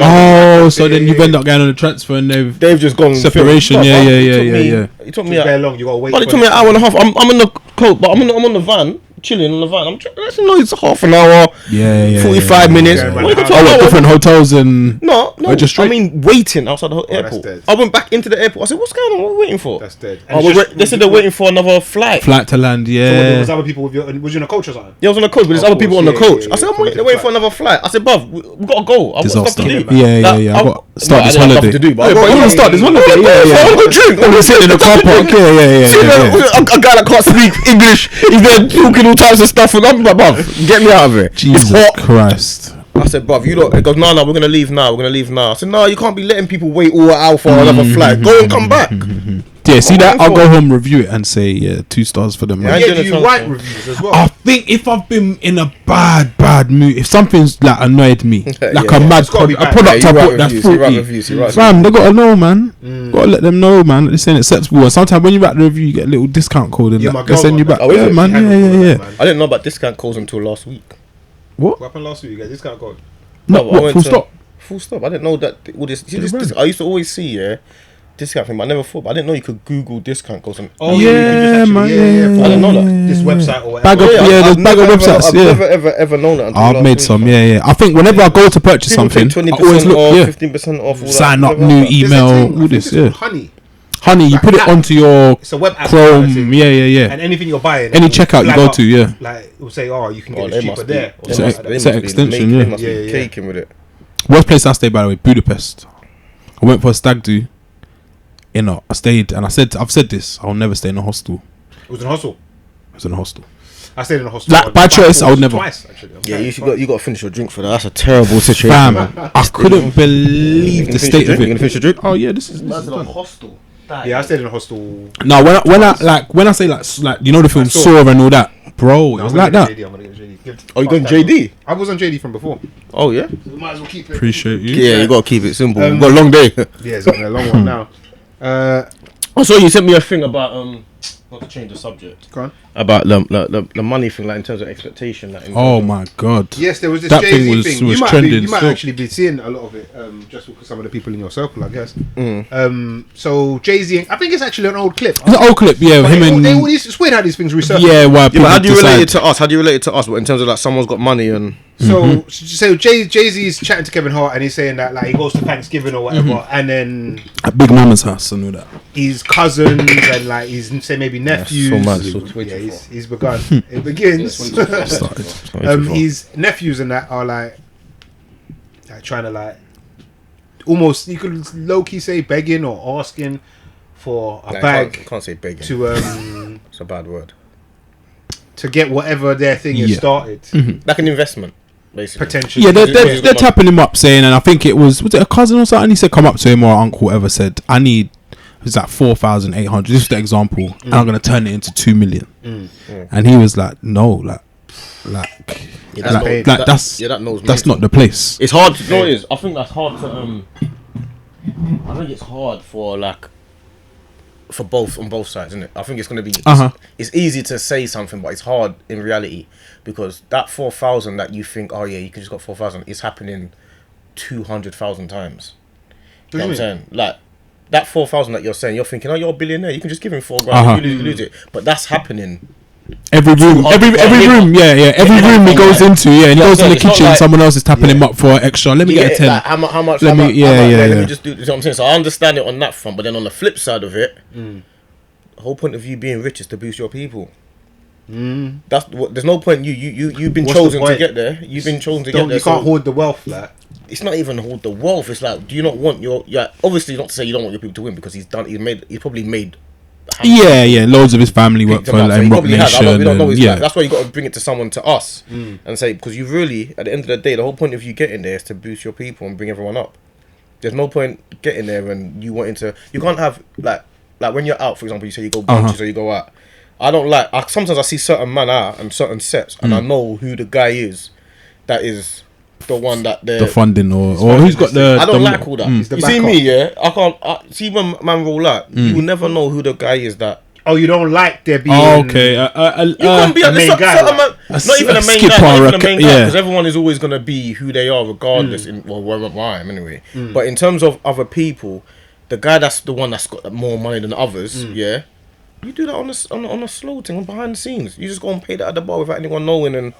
So then you've ended up going on the transfer and they've just gone separation. Yeah. It took me very long. You gotta wait. But it took me an hour and a half. I'm in the coat, but I'm on the van. Chilling on the van. It's half an hour. 45 minutes. Different hotels and no. I mean, waiting outside the airport. I went back into the airport. I said, "What's going on? What are we waiting for?" That's dead. They said they're waiting for another flight to land. Yeah. So there was other people with you. Was you on a coach or something? Yeah, I was on a coach, but there's other people on the coach. I said, "They're waiting for another flight." I said, "Bruv, we gotta go. I've got stuff to do." Yeah. I got start this holiday. To do, but you want to start this holiday? Yeah. I'm gonna drink. I'm sitting in the car park. Yeah. A guy that can't speak English, he's there talking all types of stuff, and I'm like, bruv, get me out of it. Jesus Christ. I said, bruv, you lot. It goes, no, we're gonna leave now. I said, no, you can't be letting people wait all hour for another flight. Go and come back. Yeah, see that? I'll go home, review it, and say 2 stars for them. Yeah, do you write reviews as well? I think if I've been in a bad mood, if something's like annoyed me, like a mad product I bought that's faulty, fam, they gotta know, man. Gotta let them know, man. This ain't acceptable. And sometimes when you write the review, you get a little discount code and they send you back. Oh, yeah, man. Yeah. I didn't know about discount codes until last week. What happened last week? You got discount code? No, full stop. I didn't know that all this. I used to always see discount thing, but I never thought. But I didn't know you could Google discount codes. Man. I didn't know that. This website or whatever. There's bag of websites. I've never ever known that. I've made some. Yeah. I think whenever I go to purchase something, 20% I always look. 15% off. Sign up, new email, all this. Yeah. Honey, you put it onto your it's a web app Chrome. Yeah. And anything you're buying, any checkout you go to, like it will say, you can get it cheaper there. It's an extension. They must be caking with it. Worst place I stayed, by the way, Budapest. I went for a stag do. I stayed, and I've said this. I'll never stay in a hostel. It was in a hostel. I stayed in a hostel. Like by choice, I would never. Twice, actually. Yeah, you got to finish your drink for that. That's a terrible situation. Fam, I couldn't believe the state of it. You gonna finish your drink? Oh yeah, this is a hostel. Yeah, I stayed in a hostel. No, when I say like you know the film Saw and all that, bro, it was like that. Oh, you got JD? I was on JD from before. Oh yeah. So we might as well keep it. Appreciate you. Yeah, you gotta keep it simple. We've got a long day. Yeah, it's been a long one now. Also, you sent me a thing about not to change the subject. Go on. About the money thing, like in terms of expectation. Like, oh my god. Yes, there was this that Jay-Z thing. Was trending. You might actually be seeing a lot of it, just because some of the people in your circle, I guess. So Jay-Z, I think it's actually an old clip. It's an old clip, yeah. But it's weird how these things resurface. Yeah, why? Yeah, but how do you relate it to us? But in terms of like someone's got money and. So Jay-Z's chatting to Kevin Hart and he's saying that like he goes to Thanksgiving or whatever, and then at Big Mama's house and all that. His cousins and like his say maybe nephews. He's begun. It begins. His nephews and that are like trying to like almost you could low key say begging or asking for a bag. I can't say begging. To it's a bad word. To get whatever their thing has started, like an investment. Basically. Potentially. Yeah, they're tapping him up saying, and I think was it a cousin or something? He said, come up to him or uncle, whatever, said, I need, it's like 4,800. This is the example, and I'm going to turn it into 2 million. And he was like, no, that's not the place. It's hard to know. I think that's hard to. I think it's hard for like. For both on both sides, isn't it? I think it's going to be. It's easy to say something, but it's hard in reality because that 4,000 that you think, oh yeah, you can just got 4,000, is happening 200,000 times. You know what I'm saying? Like that 4,000 that you're saying, you're thinking, oh, you're a billionaire, you can just give him $4,000, you lose it. But that's happening. Every room, every room he goes into, and he goes in the kitchen. Like, someone else is tapping him up for extra. Let me get a 10. Like, how much? Let me just do. You know what I'm saying? So I understand it on that front, but then on the flip side of it, the whole point of you being rich is to boost your people. That's what. There's no point. You've been chosen to get there. You've been chosen to get there. You can't hoard the wealth, like. It's not even hoard the wealth. It's like, do you not want your? Yeah, obviously not to say you don't want your people to win because he's probably made. Loads of his family work for like Rock Nation. That's why you got to bring it to us and say, because you really, at the end of the day, the whole point of you getting there is to boost your people and bring everyone up. There's no point getting there and you can't have like when you're out, for example, you say you go brunches or you go out I don't like. Sometimes I see certain man out and certain sets, and I know who the guy is. That is the one that they're the funding or who's got the. I don't like all that. You see me, yeah. I can't see when man roll out. You will never know who the guy is that. Oh, you don't like there being. Oh, okay. You can't be a main guy. Not even a main guy. Not even a main guy. Because everyone is always gonna be who they are, regardless. Wherever I am, anyway. But in terms of other people, the guy that's the one that's got more money than others, yeah. You do that on a slow thing, behind the scenes. You just go and pay that at the bar without anyone knowing and.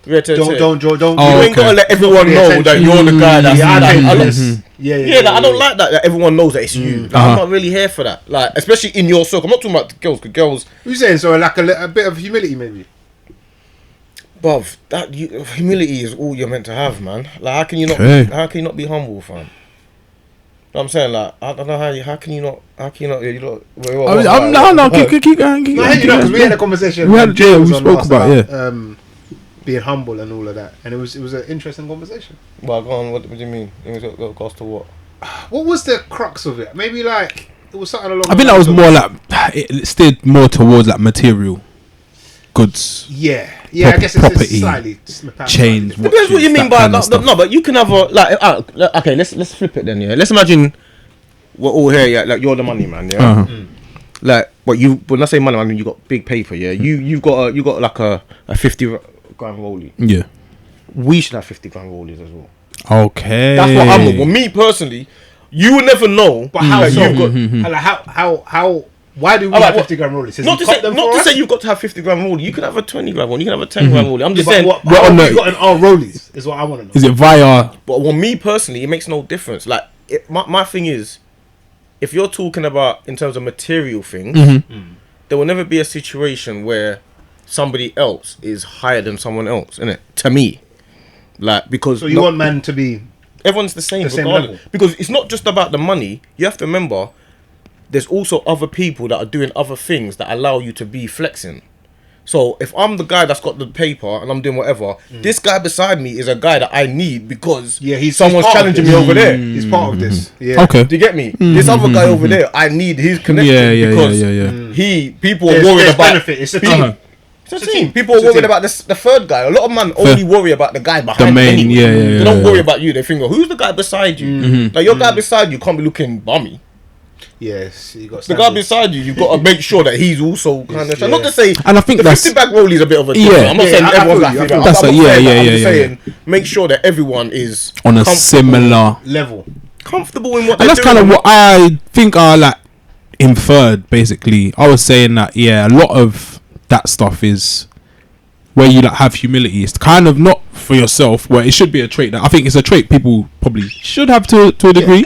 Don't. You ain't gotta let everyone know that you're the guy that's I don't like that everyone knows that it's you. Like, I'm not really here for that. Like, especially in your circle. I'm not talking about the girls, because girls. What you saying? So like a bit of humility, maybe. Bruv, humility is all you're meant to have, man. Like, how can you not be humble, fam? You know what I'm saying? Like, I don't know how can you not keep going. Keep going. Because we had a conversation. We spoke about being humble and all of that, and it was an interesting conversation. Well, go on. What do you mean? It was cost to what? What was the crux of it? Maybe like it was something along. I think that was more like it steered more towards like material goods. Yeah. I guess it's slightly change. Depends what you mean by no, but you can have a okay. Let's flip it then. Yeah, let's imagine we're all here. Yeah, like you're the money man. Yeah. Like, but when I say money, I mean you got big paper. Yeah, you got like a 50 grand rollie. Yeah, we should have 50 grand rollies as well. Okay, that's what I'm. Well, me personally, you will never know. But how so? How? Why do we have 50 grand rollies? Not to say you've got to have 50 grand rollie. You can have a 20 grand rollie. You can have a 10 grand rollie. I'm just saying. What have you got in our rollies? Is what I want to know. Is it via? But me personally, it makes no difference. Like my thing is, if you're talking about in terms of material things, there will never be a situation where somebody else is higher than someone else, innit? To me, like, because so you want man to be everyone's the same level. Because it's not just about the money. You have to remember, there's also other people that are doing other things that allow you to be flexing. So if I'm the guy that's got the paper and I'm doing whatever, this guy beside me is a guy that I need because someone's challenging me over there. He's part of this. Yeah. Okay. Do you get me? This other guy over there, I need his connection because people are worried about benefit. It's a team. It's a team. People are worried about the third guy. A lot of men only worry about the guy behind the main. Anyway. They don't worry about you. They think, who's the guy beside you? Like your guy beside you can't be looking bummy. Yes, you got the guy beside you. You've got to make sure that he's also kind of. Not to say, and I think the 50 bag rollie is a bit of a. I'm not saying everyone's like 50 bag. I'm just saying, make sure that everyone is on a similar level, comfortable in what. And that's kind of what I think are like inferred. Basically, I was saying that a lot of that stuff is where you like have humility. It's kind of not for yourself, where it should be a trait that I think it's a trait people probably should have to a degree.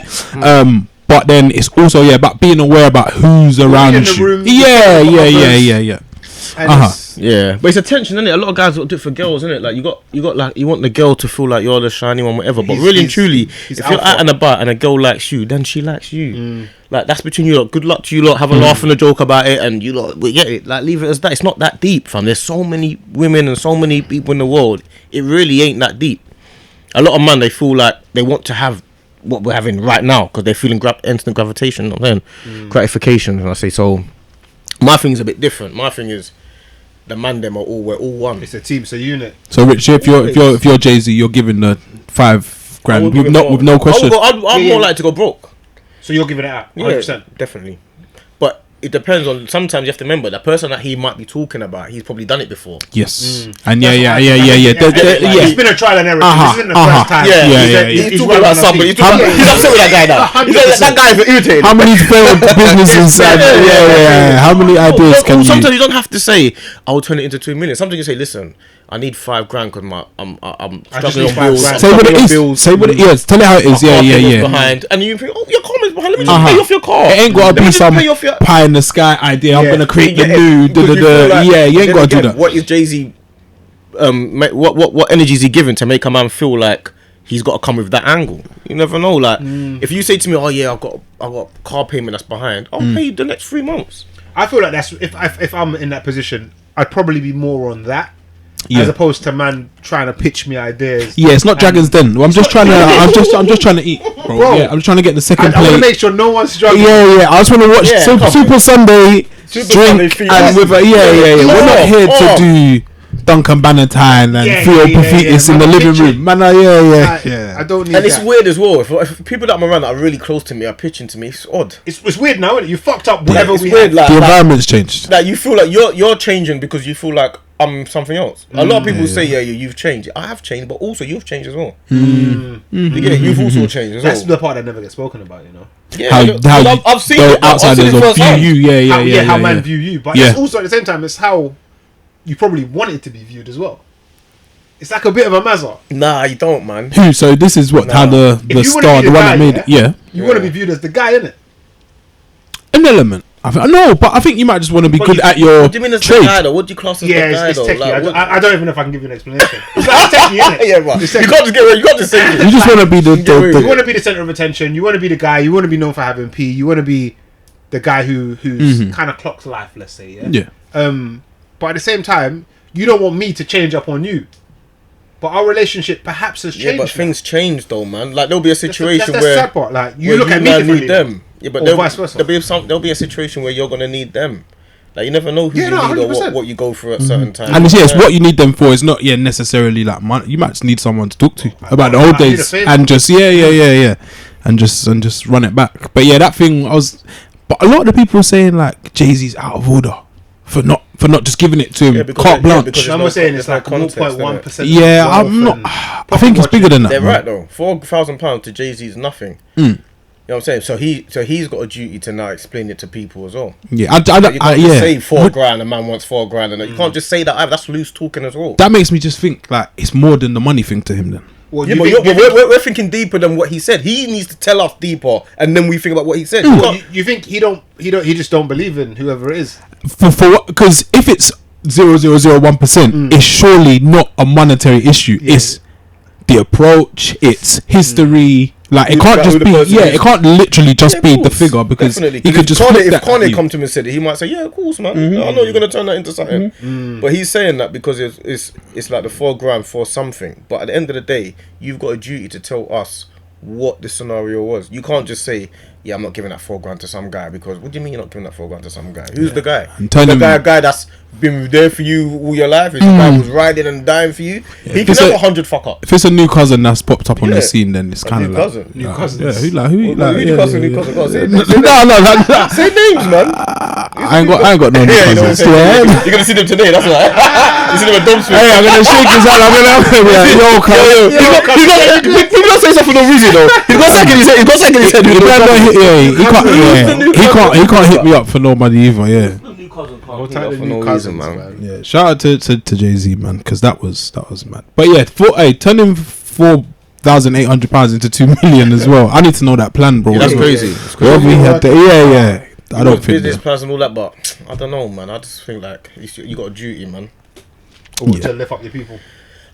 But then it's also about being aware about who's around you. Yeah. Yeah, but it's attention, isn't it? A lot of guys will do it for girls, isn't it? Like you got like you want the girl to feel like you're the shiny one, whatever. But really and truly, if you're out and about and a girl likes you, then she likes you. Like that's between you lot. Good luck to you lot. Have a laugh and a joke about it, and you lot we get it. Like leave it as that. It's not that deep, fam. There's so many women and so many people in the world. It really ain't that deep. A lot of men, they feel like they want to have what we're having right now because they're feeling instant gravitation. You know what I'm saying? Gratification. And I say so. My thing is a bit different. My thing is the Mandem we're all one. It's a team, it's a unit. So Rich, if you're Jay-Z, you're giving the 5 grand with no question. I'm more likely to go broke. So you're giving it out 100%. Definitely. But it depends on. Sometimes you have to remember the person that he might be talking about. He's probably done it before. Yes, and it's been a trial and error. This isn't the first time. He's talking about somebody. He's upset with that guy now. That guy is irritated. How many failed businesses? How many ideas can you? Sometimes you don't have to say, "I will turn it into 2 million." Sometimes you say, "Listen, I need 5 grand because I'm struggling on bills." Say what it is. Say what it is. Tell it how it is. Yeah. Behind, and you think, "Oh, your car is behind. Let me just pay off your car." It ain't gotta be some pie in the sky idea. I'm gonna create the new. You ain't gotta do that. What is Jay-Z? What energy is he giving to make a man feel like he's got to come with that angle? You never know. Like if you say to me, "Oh yeah, I've got car payment that's behind," I'll pay you the next 3 months. I feel like that's if I'm in that position, I'd probably be more on that. as opposed to man trying to pitch me ideas. Yeah, it's not Dragon's Den. Well, I'm just trying to. I'm just trying to eat, bro. Yeah, I'm just trying to get the second plate. I want to make sure no one's struggling. Yeah. I just want to watch Super Sunday. Drink and with a We're not here to do Duncan Bannatyne and Theo Pafitis in the living room, man. I don't need. And it's weird as well. If people that I'm around that are really close to me are pitching to me, it's odd. It's weird now, isn't it? You fucked up whatever we weird. Like, the environment's changed. Like you feel like you're changing because you feel like I'm something else. A lot of people say, you've changed. I have changed, but also you've changed as well. You've also changed as well. That's the part that never gets spoken about, you know. Yeah, how I've seen it. Outsiders of view you. How man view you, but it's also at the same time, it's how you probably want it to be viewed as well. It's like a bit of a mazza. Nah, you don't, man. Who? So this is what how the star, the one that made it. Yeah, you want to be viewed as the guy, innit? An element. No, but I think you might just want to be good at your What do you mean as trade. the guy though? What do you class as the guy it's though? techie. Like, I don't even know if I can give you an explanation. It's like techie, innit? Yeah, man. You can't just get away. You can't just say You just want to be you want to be the center of attention. You want to be the guy. You want to be known for having pee. You want to be the guy who's kind of clocks life. Let's say, yeah. But at the same time, you don't want me to change up on you. But our relationship perhaps has changed. Yeah, but things change though, man. Like there'll be a situation that's where the sad part. Like you look at me differently. Need them. Yeah, but vice versa. There'll be a situation where you're gonna need them. Like you never know who you need 100%. or what you go through at certain times. And it's what you need them for is not necessarily like money. You might just need someone to talk to about the old days and just and just run it back. But that thing but a lot of the people were saying like Jay-Z's out of order for not just giving it to him carte blanche. I'm saying it's like 1.1%. Yeah, I'm not. I think it's bigger than that. They're right though. £4,000 to Jay-Z is nothing. You know what I'm saying? So he's got a duty to now explain it to people as well. Yeah, you can't just say $4,000. A man wants $4,000, and you can't just say that either. That's loose talking as well. That makes me just think like it's more than the money thing to him then. Well, we're thinking deeper than what he said. He needs to tell us deeper, and then we think about what he said. You think he just don't believe in whoever it is for what? Because if it's 0.001%, it's surely not a monetary issue. Yeah. It's the approach. It's history. Like it can't just be it can't literally just be the figure because he could just if Kanye come to him and said it, he might say of course man, I know you're gonna turn that into something, but he's saying that because it's like the $4,000 for something, but at the end of the day you've got a duty to tell us what the scenario was. You can't just say I'm not giving that $4,000 to some guy, because what do you mean you're not giving that $4,000 to some guy? Who's the guy? A guy that's been there for you all your life. Is the guy who's riding and dying for you? He can have 100 fuck up. If it's a new cousin that's popped up on the scene, then it's kind of like new cousin. Yeah, who cousin? New cousin. Say names, man. I ain't got no new cousins. You're gonna see them today. That's right. You see them at Dumpster. Hey, I'm gonna shake his hand. I'm gonna be like, yo, cousin. People don't say stuff for no reason though. He's got second. He can't hit me up for no money either. Yeah. New cousin, man. Yeah. Shout out to Jay-Z, man, because that was mad. But yeah, turning £4,800 into £2 million as well. I need to know that plan, bro. Yeah, that's crazy. Wherever we had that, I don't think business plans and all that, but I don't know, man. I just think like you got a duty, man. To lift up your people.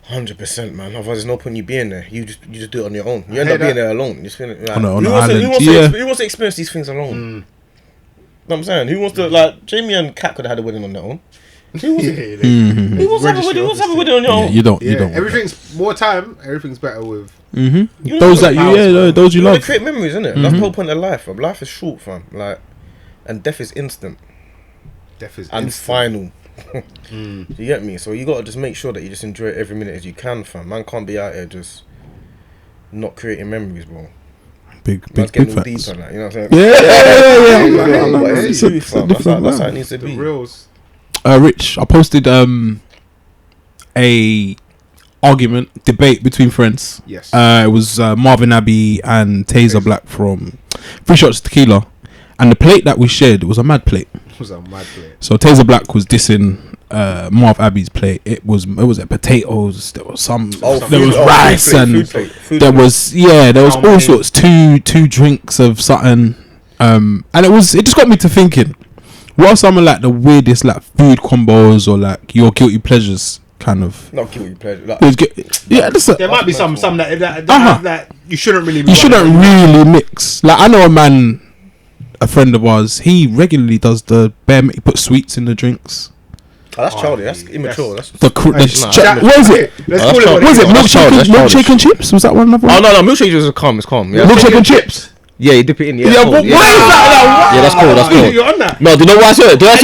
100%, man. Otherwise, there's no point in you being there. You just do it on your own. You end up being there alone. You just feel like, who wants to experience these things alone? You know what I'm saying? Who wants to, like, Jamie and Kat could have had a wedding on their own. Who wants to have a wedding on your own? You don't. Everything's more time. Everything's better with those you love. Create memories, isn't it? That's the whole point of life. Fam. Life is short, fam. Like, and death is instant. Final. You get me? So you gotta just make sure that you just enjoy it every minute as you can, fam. Man can't be out here just not creating memories, bro. Big facts. Deeper, like, you know what I'm saying? Yeah. That's how it needs to be. Reals. Rich, I posted a debate between friends. Yes. It was Marvin Abbey and Taser Black from 3 Shots Tequila, and the plate that we shared was a mad plate. So Taser Black was dissing Marv Abbey's plate. It was potatoes. There was rice and there was all sorts. Two drinks of something. And it just got me to thinking, what are some of like the weirdest like food combos or like your guilty pleasures? Kind of not guilty pleasure. Like, there might be some that you shouldn't really. You shouldn't really mix. Like I know a friend of ours, he regularly does he puts sweets in the drinks. that's childish. That's immature. That's what is it? Let's call it what was it? Milkshake and chips? Was that one another one? Oh no, milkshake is calm. It's calm. Yeah. Milkshake and chips. Yeah, you dip it in. Yeah, yeah, but why is that? Yeah, that's cool. That's cool. You're on that. No, do you know why I said it? Wait.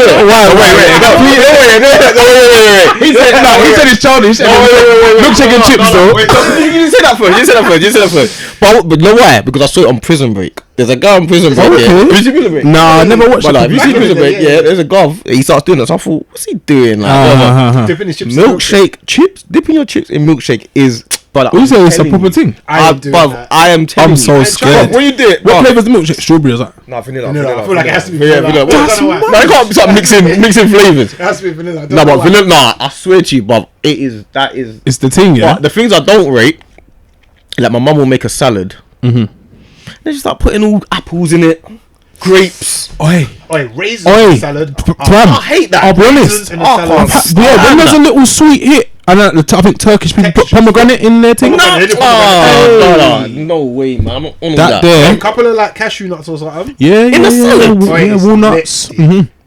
He said it's childish. Milkshake and chips, though. You say that first. But you know why? Because I saw it on Prison Break. There's a guy on Prison Break. Okay. Have you seen Prison Break? Nah, I never watched it. Have you seen Prison Break? Yeah, there's a guy. He starts doing this. I thought, what's he doing? Dipping his chips. Milkshake chips. Dipping your chips in milkshake is. But you say it's a proper thing? I am telling you. I'm so scared. What you did? What flavour's the milkshake? Strawberry or that? No, vanilla. I feel like it has to be vanilla. No, you can't start mixing flavours. It has to be vanilla. No, but vanilla. Nah, I swear to you, but that is. It's the thing, yeah. But the things I don't rate, like my mum will make a salad. Mm-hmm. They just start putting all apples in it, grapes. Raisins salad. I hate that. I'll be honest. When there's a little sweet hit. And I think Turkish people put pomegranate in their thing. No way, man. I'm not on that. There. A couple of like cashew nuts or something. Yeah, in the salad. Yeah, walnuts.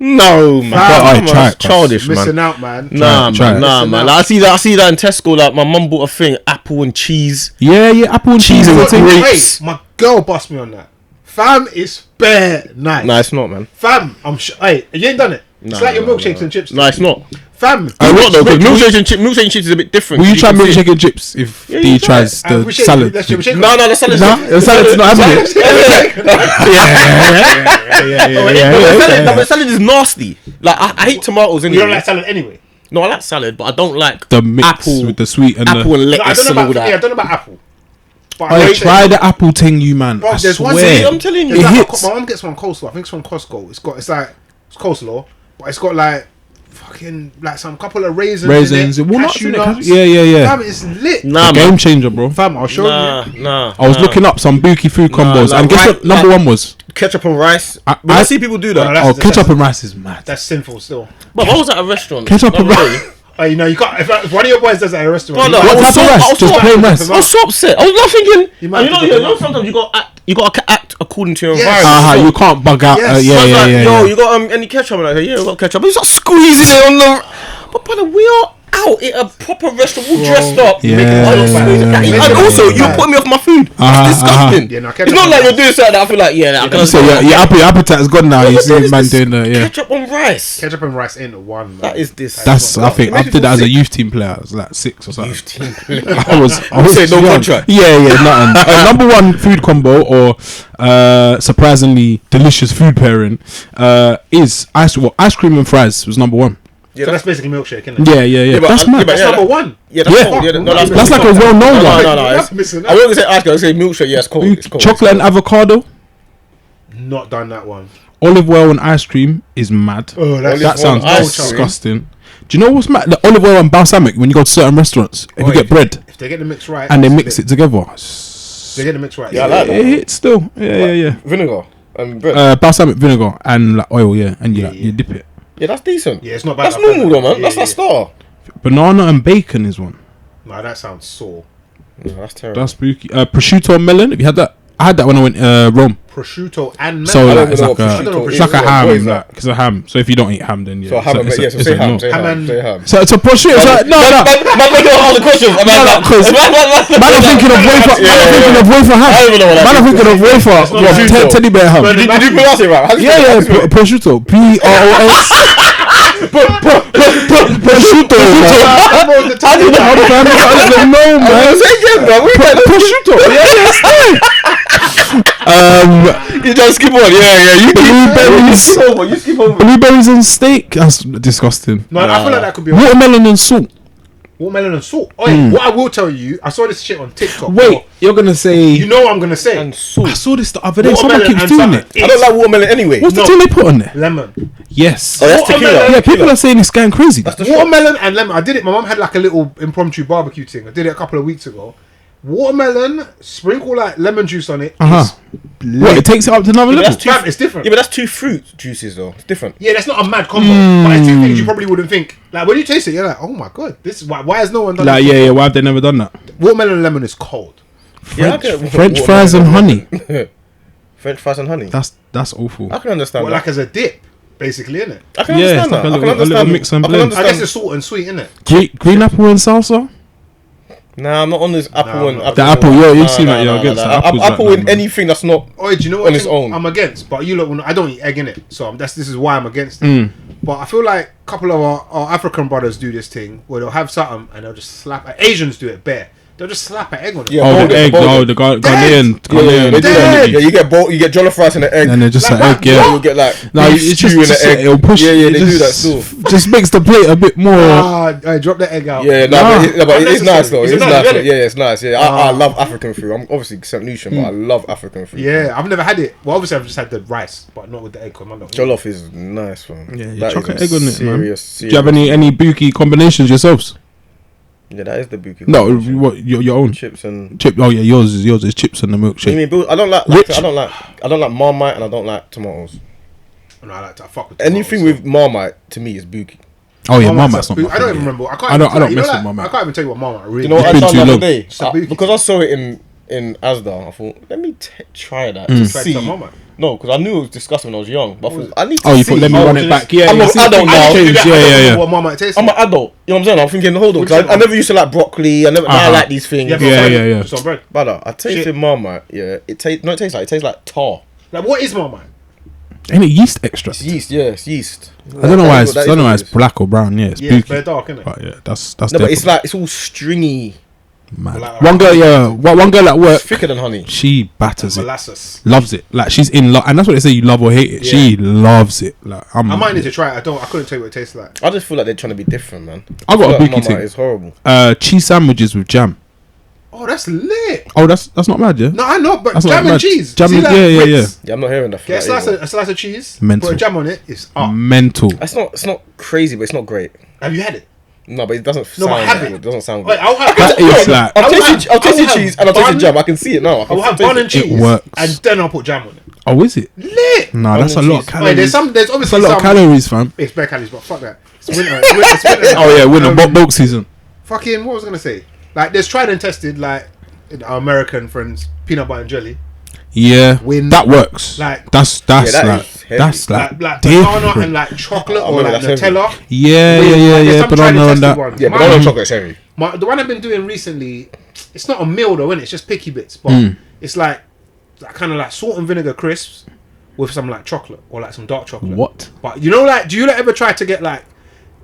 No, man. That's childish, man. Missing out, man. Nah, man. Like, I see that in Tesco. Like my mum bought a thing, apple and cheese. Yeah, apple and cheese and grapes. My girl bust me on that. Fam is bare nice. Nah, it's not, man. Fam, Hey, you ain't done it. It's like your milkshakes and chips. No, it's not. Fam, what though? Because milkshake and chips is a bit different. Will you try milkshake and chips if he tries the salad? No, the salad's the salad's not having it. The salad is nasty. Like I hate tomatoes anyway. You don't like salad anyway? No, I like salad, but I don't like the mix apple with the sweet and apple and lettuce and all that. Yeah, I don't know about apple. I try the apple thing, you man. Bro, I swear. I'm telling you, my mum gets one coleslaw. I think it's from Costco. It's coleslaw, but it's got like fucking like some couple of raisins in it, walnuts in it. Nuts. Yeah. Fam, it's lit. Nah, game changer, bro. Fam, I'll show you. I was looking up some bookie food combos, and guess what number one was? Ketchup and rice. I see people do that. Ketchup and rice is mad. That's sinful still. But I was at a restaurant. Ketchup and rice. Oh, you know, you can't. If one of your boys does that at a restaurant, what type of rice? Just plain rice. I was so upset. I was not thinking. You know, sometimes you got to act according to your environment. You can't bug out. Yes. Yo, you got any ketchup? I'm like, yeah, we got ketchup. But you start squeezing it on the. But brother, we are out at a proper restaurant, all dressed up. And also, you're putting me off my food. It's disgusting. It's not like you're doing something that I feel like, I can say your appetite is gone now. You see man doing that, Ketchup and rice. Ketchup and rice ain't one. That is this. That's I think I did that as a youth team player. I was like 6 or something. Youth team player. I was say no contract. Nothing. Number one food combo or surprisingly delicious food pairing is ice cream and fries was number one. Yeah, so that's basically milkshake, isn't it? Yeah. That's mad. That's number one. Yeah, that's like a well-known one. No. I wasn't gonna say ice cream. I was gonna say milkshake. Yeah, it's cold. Chocolate and avocado. Not done that one. Olive oil and ice cream is mad. Oh, that sounds disgusting. Do you know what's mad? The olive oil and balsamic when you go to certain restaurants, if you get bread, if they get the mix right, and they mix it together, they get the mix right. Yeah, I like that. It's still vinegar and bread. Balsamic vinegar and like oil, and you dip it. Yeah, that's decent. Yeah, it's not bad. That's normal though, man. That's that star. Banana and bacon is one. No, that sounds sore. No, that's terrible. That's spooky. Prosciutto and melon. Have you had that? I had that when I went Rome. Prosciutto and melon. So it's like a ham, like it's a ham. So if you don't eat ham, then So ham, say ham. So it's a prosciutto. No. Man, all the questions. Man, I'm thinking of wafer ham. Man, I'm thinking of wafer. Teddy bear ham. Did you pronounce it right? Yeah. Prosciutto. PROS. Prosciutto. How do you know, man? Say again, bro. Prosciutto. You just skip on. You skip over. Blueberries and steak. That's disgusting. No, I feel like that could be watermelon and salt. Watermelon and salt. What I will tell you, I saw this shit on TikTok. Wait, you're gonna say? You know what I'm gonna say? And salt. I saw this the other day. Someone keeps doing it. I don't like watermelon anyway. What's the thing they put on there? Lemon. Yes. Oh, that's tequila. Yeah, people are saying it's going crazy. Watermelon and lemon. I did it. My mum had like a little impromptu barbecue thing. I did it a couple of weeks ago. Watermelon, sprinkle like lemon juice on it. What, it takes it up to another level? It's different. Yeah, but that's two fruit juices though. It's different. Yeah, that's not a mad combo. But it's two things you probably wouldn't think. Like when you taste it, you're like, oh my god, this is why has no one done that? Yeah. Why have they never done that? Watermelon and lemon is cold. French fries and honey. French fries and honey. That's awful. I can understand. Like as a dip. basically, isn't it? I can understand like that. a little mix and blend. I guess it's salt and sweet, isn't it? Green apple and salsa. Nah, I'm not on this apple and the apple. You've seen that. You're against apple in anything that's not. Oh, do you know what on its own? I'm against, but you look. I don't eat egg in it, so this is why I'm against it. But I feel like a couple of our African brothers do this thing where they'll have something and they'll just slap. Asians do it bare. They'll just slap an egg on it. Yeah, the egg. The Ghanaian. They do that. Yeah, you get jollof rice and an egg, and then just an egg. Yeah, you'll get like it's just in the egg. It'll push. Yeah, they do that still. Just makes the plate a bit more. I drop the egg out. Yeah, but it's nice though. It's nice. Really? Yeah, it's nice. Yeah, I love African food. I'm obviously St. Lucian, but I love African food. Yeah, I've never had it. Well, obviously I've just had the rice, but not with the egg. Jollof is nice, man. Yeah, chocolate egg on it, man. Do you have any bookie combinations yourselves? Yeah, that is the bookie. No, what your own chips and chip? Oh yeah, yours is chips and the milkshake. You mean I don't like Marmite and I don't like tomatoes. No, I like to fuck with anything with Marmite to me is bookie. Oh yeah, Marmite's not. I don't even remember. I don't mess with Marmite. I can't even tell you what Marmite really. You know what I done the other day? Because I saw it in Asda, I thought let me try that to see. No, because I knew it was disgusting when I was young. But I thought, I need to see. You thought, let me run it back. Yeah, I'm an adult now. Yeah. What Marmite tastes like. I'm an adult. You know what I'm saying? I'm thinking, hold on. Because I never used to like broccoli. Now I like these things. Yeah. Some bread. Brother, I tasted Marmite. Yeah, it tastes like tar. Like, what is Marmite? Ain't it yeast extract? It's yeast, yeah, it's yeast. I don't know why it's black or brown. Yeah, it's it's very dark, isn't it? But yeah, that's. No, but it's like it's all stringy. Man. One girl at work, thicker than honey. She batters molasses. Loves it. Like she's in love, and that's what they say. You love or hate it. Yeah. She loves it. Like I might need to try it. I couldn't tell you what it tastes like. I just feel like they're trying to be different, man. I got a bookie thing. It's horrible. Cheese sandwiches with jam. Oh, that's lit. Oh, that's not bad, yeah. No, I know, but that's jam and cheese. Jam, yeah. Yeah, I'm not hearing that. Get a slice of cheese. Mental. Put a jam on it. It's up. Mental. It's not crazy, but it's not great. Have you had it? No, but it doesn't sound good. It doesn't sound good. Wait, I'll taste the cheese and I'll taste the jam. I can see it now. I'll have bun and cheese. It works. And then I'll put jam on it. Oh, is it? Lit. Nah, that's a lot of calories. There's obviously a lot of calories, fam. It's bare calories, but fuck that. It's winter. Oh yeah, winter bulk season. Fucking, what was I gonna say? Like, there's tried and tested, like our American friends, peanut butter and jelly. Yeah, that works. Like that's like banana and like chocolate or like Nutella. Yeah. Banana and that. Yeah, banana chocolate's heavy. The one I've been doing recently, it's not a meal though, innit? It's just picky bits, but it's like kind of like salt and vinegar crisps with some like chocolate or like some dark chocolate. What? But you know, like, do you ever try to get like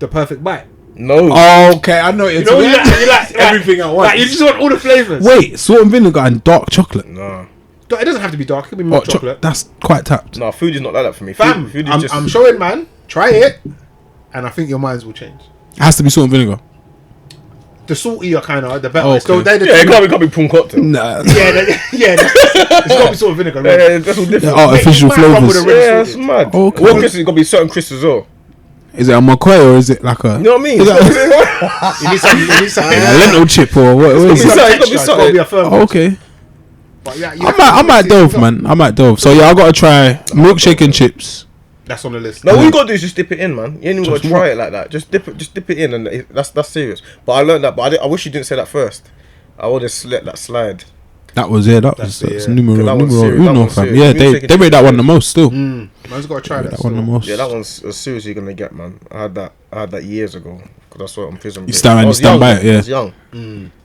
the perfect bite? No. Oh, okay, I know it. You know, you like everything at once. Like, you just want all the flavors. Wait, salt and vinegar and dark chocolate? No. It doesn't have to be dark. It could be milk chocolate. That's quite tapped. No, food is not like that for me. Fam, food is I'm showing, man. Try it, and I think your minds will change. It has to be salt and vinegar. The saltier kind of, the better. Okay. So it can't be pun cocktail. Nah. It's got to be salt and vinegar. Right? Yeah, that's all different. Artificial flavours. Yeah, it's mad. Okay. What crisps? It's got to be certain crisps as well. Is it a McCoy or is it like a... You know what I mean? You need something. A lentil chip or what? It's got to be a firm. Okay. I might delve, man. I might delve. So yeah, I gotta try milkshake and chips. That's on the list. No, all you gotta do is just dip it in, man. You ain't even gotta try it like that. Just dip it in, and that's serious. But I learned that. But I wish you didn't say that first. I would have let that slide. That was numero uno, fam. Yeah, they rate that one the most still. Man's gotta try that one the most. Yeah, that one's as serious as you're gonna get, man. I had that years ago because I saw it on Prison Break. You stand by it, yeah. I was young.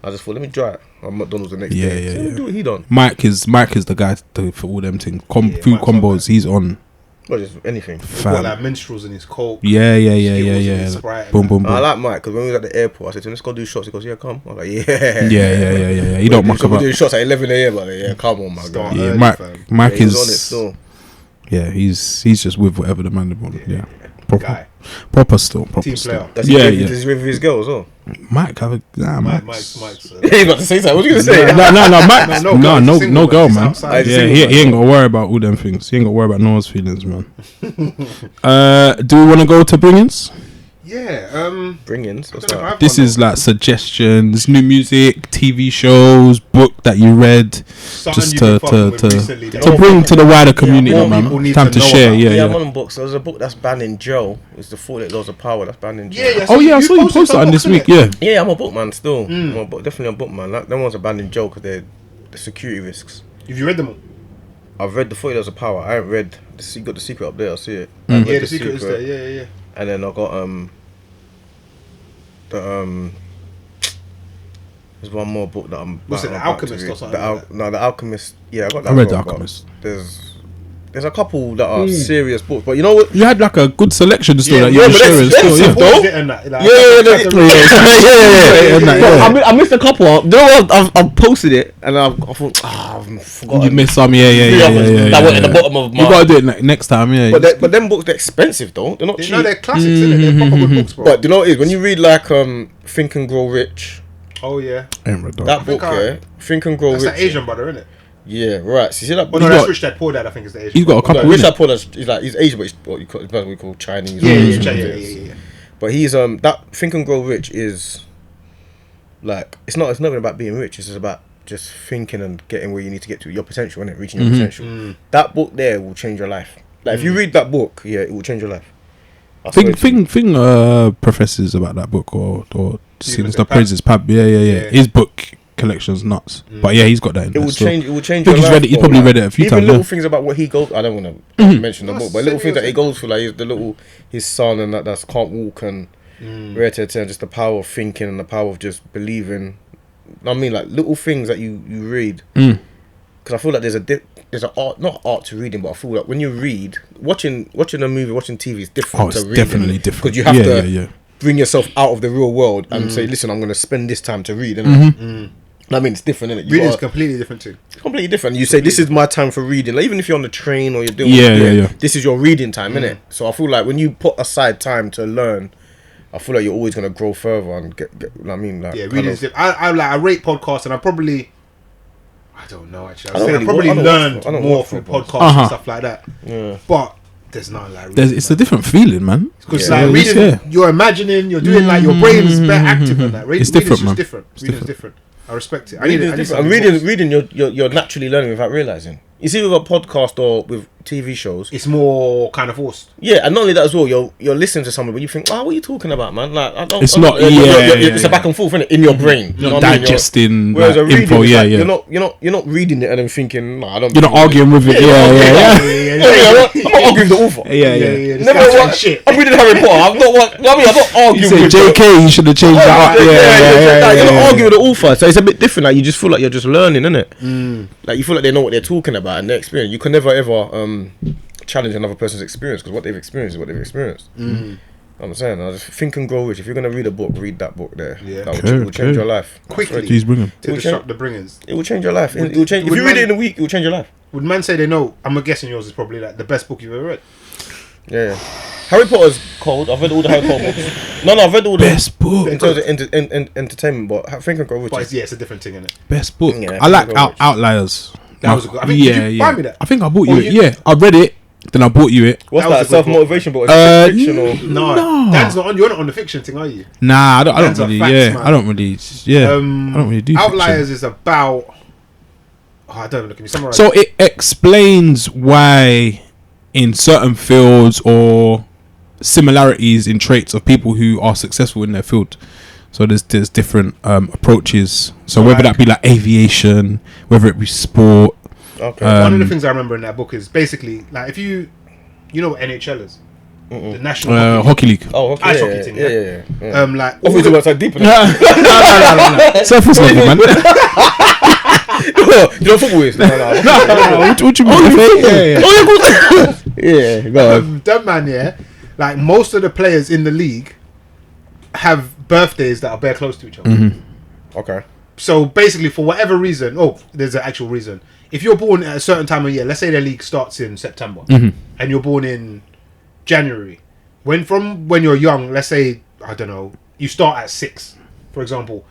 I just thought, let me try it. On McDonald's the next day. Yeah. Let me do what he done. Mike is the guy for all them things. Food combos. He's on. Well, just anything. He's got like minstrels in his coat. Yeah. Boom. I like Mike because when we was at the airport, I said to him, let's go do shots. He goes, yeah, come. I was like, yeah. Yeah. He don't muck about. We're doing shots at 11 a.m. Like, yeah, come on, my guy. Yeah, Mike is on it still. Yeah, he's just with whatever the man wanted. Yeah. Proper still. Team player. Does he with his girl as well? Mike's Mike's he about to say something. What you gonna say? Mike. No girl, man. Yeah, he ain't gotta worry about all them things. He ain't gotta worry about no one's feelings, man. Do we want to go to bring-ins? Yeah. Bring-ins. What's that? This is like suggestions, new music, TV shows, book that you read, just to bring to the wider community, man. Time to share. Yeah, one of them books. There's a book that's banned in jail. It's The 48 Laws of Power. That's banned in jail. I saw you post that on this week. Yeah, I'm a book man still. Definitely a book man. Them ones are banned in jail because they're the security risks. Have you read them all? I've read the 40 Laws of Power. I haven't read. You got The Secret up there. I see it. Yeah, The Secret is there. Yeah. And then I got there's one more book that I'm. Was it The Alchemist or something? The Alchemist. Yeah, I got that. I read The Alchemist. There's a couple that are serious books, but you know what? You had like a good selection still that you were sharing still. I missed a couple. You know what? I've posted it and I thought, I've forgotten. You missed some, yeah. That went at the bottom of my. You gotta do it next time, yeah. But them books, they're expensive though. They're not cheap. No, they're classics, isn't it? They're proper good books, bro. But do you know what it is? When you read like Think and Grow Rich. Oh yeah. That book, Think and Grow Rich. That's that Asian brother, isn't it? Yeah, right. So you see that? Oh no, that's Rich Dad Poor Dad. I think is the Asian. He's got a couple. Rich Dad Poor Dad. He's Asian, but he's what we call Chinese. Yeah. But he's that Think and Grow Rich is like it's not even about being rich. It's just about just thinking and getting where you need to get to, your potential, and reaching your potential. That book there will change your life. Like if you read that book, yeah, it will change your life. Thing professors about that book or seeing stuff praises Pab. Yeah. His book collection's nuts. But yeah, he's got that in there. It will change your life. He's probably read it a few times. Even little things about what he goes. I don't want to mention the book, but little things that he goes for, like his son and that can't walk and just the power of thinking and the power of just believing. I mean, like little things that you read. Because I feel like there's an art, not art to reading, but I feel like when you read, watching a movie, watching TV is different. It's definitely different because you have to bring yourself out of the real world and say, listen, I'm going to spend this time to read. I mean, it's different, isn't it? Reading's completely different too. It's completely different. You say, this is my time for reading. Like, even if you're on the train or you're doing this is your reading time, innit? So I feel like when you put aside time to learn, I feel like you're always going to grow further and get I mean, like... Yeah, reading's different. I rate podcasts and I don't know, actually. I probably learned more through podcasts and stuff like that. Yeah. But there's nothing like reading. It's a different feeling, man. Because reading, you're imagining, you're doing like your brain's better active than that. It's different, man. Reading's different. I respect it. Reading, you're naturally learning without realising. You see, with a podcast or with TV shows, it's more kind of forced. Yeah, and not only that as well, you're listening to someone, but you think, what are you talking about, man? Like, it's a back and forth, innit? In your brain, you're digesting whereas a reading, info. You're not reading it and then thinking, nah, I don't. You're not arguing with it. I'm not arguing with the author. Yeah. Shit. I'm reading Harry Potter. I'm not arguing. You say JK, you should have changed that. You're not arguing with the author, so it's a bit different. Like you just feel like you're just learning, innit? Like you feel like they know what they're talking about and their experience. You can never ever challenge another person's experience because what they've experienced is what they've experienced. I'm saying, I just Think and Grow Rich. If you're gonna read a book, read that book there. Yeah, that will change your life quickly. Please bring him to disrupt the bringers. It will change your life. It will change. If you read it in a week, it will change your life. Would man say they know? I'm guessing yours is probably like the best book you've ever read. Yeah. Harry Potter's cold. I've read all the Harry Potter books. No, I've read all the best book in terms of entertainment. But Think and Grow Rich. But it's a different thing, isn't it? Best book. Yeah, I like Outliers. That was a good. I think did you buy me that? I think I bought you it. Yeah, I read it. Then I bought you it. What's that? Self-motivation book? Fiction or no? Dan's not on. You're not on the fiction thing, are you? Nah, I don't really. I don't really. I don't really do. Outliers is about. I don't know. Can you summarize? So it explains why, in certain fields or similarities in traits of people who are successful in their field. So there's different approaches. So whether that be like aviation, whether it be sport. Okay. One of the things I remember in that book is basically like if you know what NHL is, the National Hockey League. Oh, ice hockey team. Yeah. Like all the outside deep. No. Surface level, man. You know football is. No. What you mean? Yeah. Go on. That man, yeah. Like most of the players in the league have birthdays that are very close to each other. Okay. So basically, for whatever reason, there's an actual reason. If you're born at a certain time of year, let's say the league starts in September, and you're born in January, when you're young, let's say, I don't know, you start at 6, for example,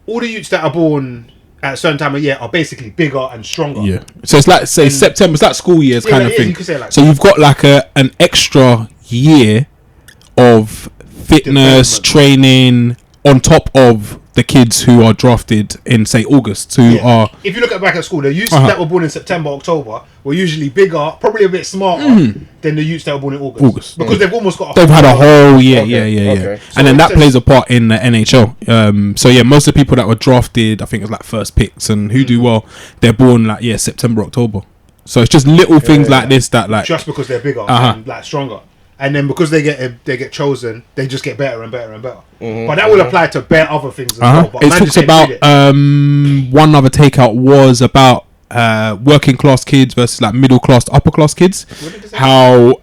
all the youths that are born at a certain time of year are basically bigger and stronger. Yeah. So it's like, say, September, it's like school years kind of thing. You could say like so you've got like an extra year of fitness, training, on top of the kids who are drafted in, say, August, who are... If you look back at school, the youths that were born in September, October were usually bigger, probably a bit smarter than the youths that were born in August. Because they've almost got they've had a whole year, Okay. So and then that plays a part in the NHL. So, yeah, most of the people that were drafted, I think it was like first picks, and who do well, they're born like, September, October. So it's just little things like this that like just because they're bigger and like stronger. And then because they get chosen, they just get better and better and better. But that will apply to bare other things as well. But it talks about one other takeout was about working class kids versus like middle class to upper class kids. How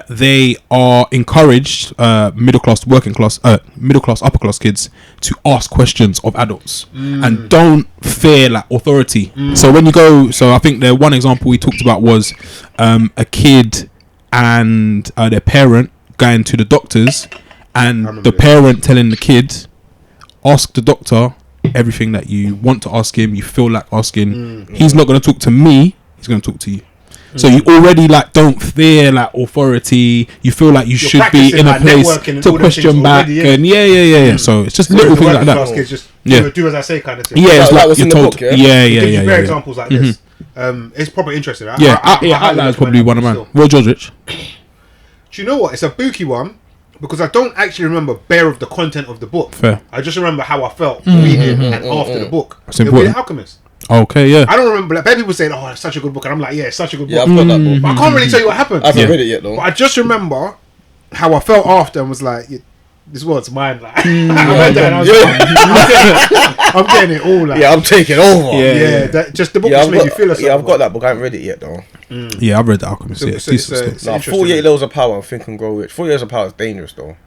they are encouraged middle class to working class, middle class upper class kids to ask questions of adults and don't fear like authority. So when you go, so I think the one example we talked about was a kid and their parent going to the doctors, and the parent telling the kid, ask the doctor everything that you want to ask him, you feel like asking. He's not going to talk to me, he's going to talk to you. So you already like don't fear like authority, you feel like you're should be in like a place to question back and so it's just little things like that. Just do as I say kind of thing. It's like you're told. Bare examples like this. It's probably interesting. Outlier is probably one of mine. What yours, Rich? Do you know what? It's a booky one because I don't actually remember bare of the content of the book. Fair. I just remember how I felt reading and after the book. It'll be The Alchemist. Okay, yeah. I don't remember. Like, people saying, "Oh, it's such a good book," and I'm like, "Yeah, it's such a good book." Yeah, I've got that book. But I can't really tell you what happened. I haven't read it yet, though. But I just remember how I felt after and was like, "This world's mine." Like, I read that and I was like, I'm getting it all. Like, yeah, I'm taking over. Yeah, that just the book just made you feel. Yeah, I've got that book. I haven't read it yet, though. Yeah, I've read The Alchemist. So 48 Laws of Power and Think and Grow Rich. 48 Laws of Power is dangerous, though.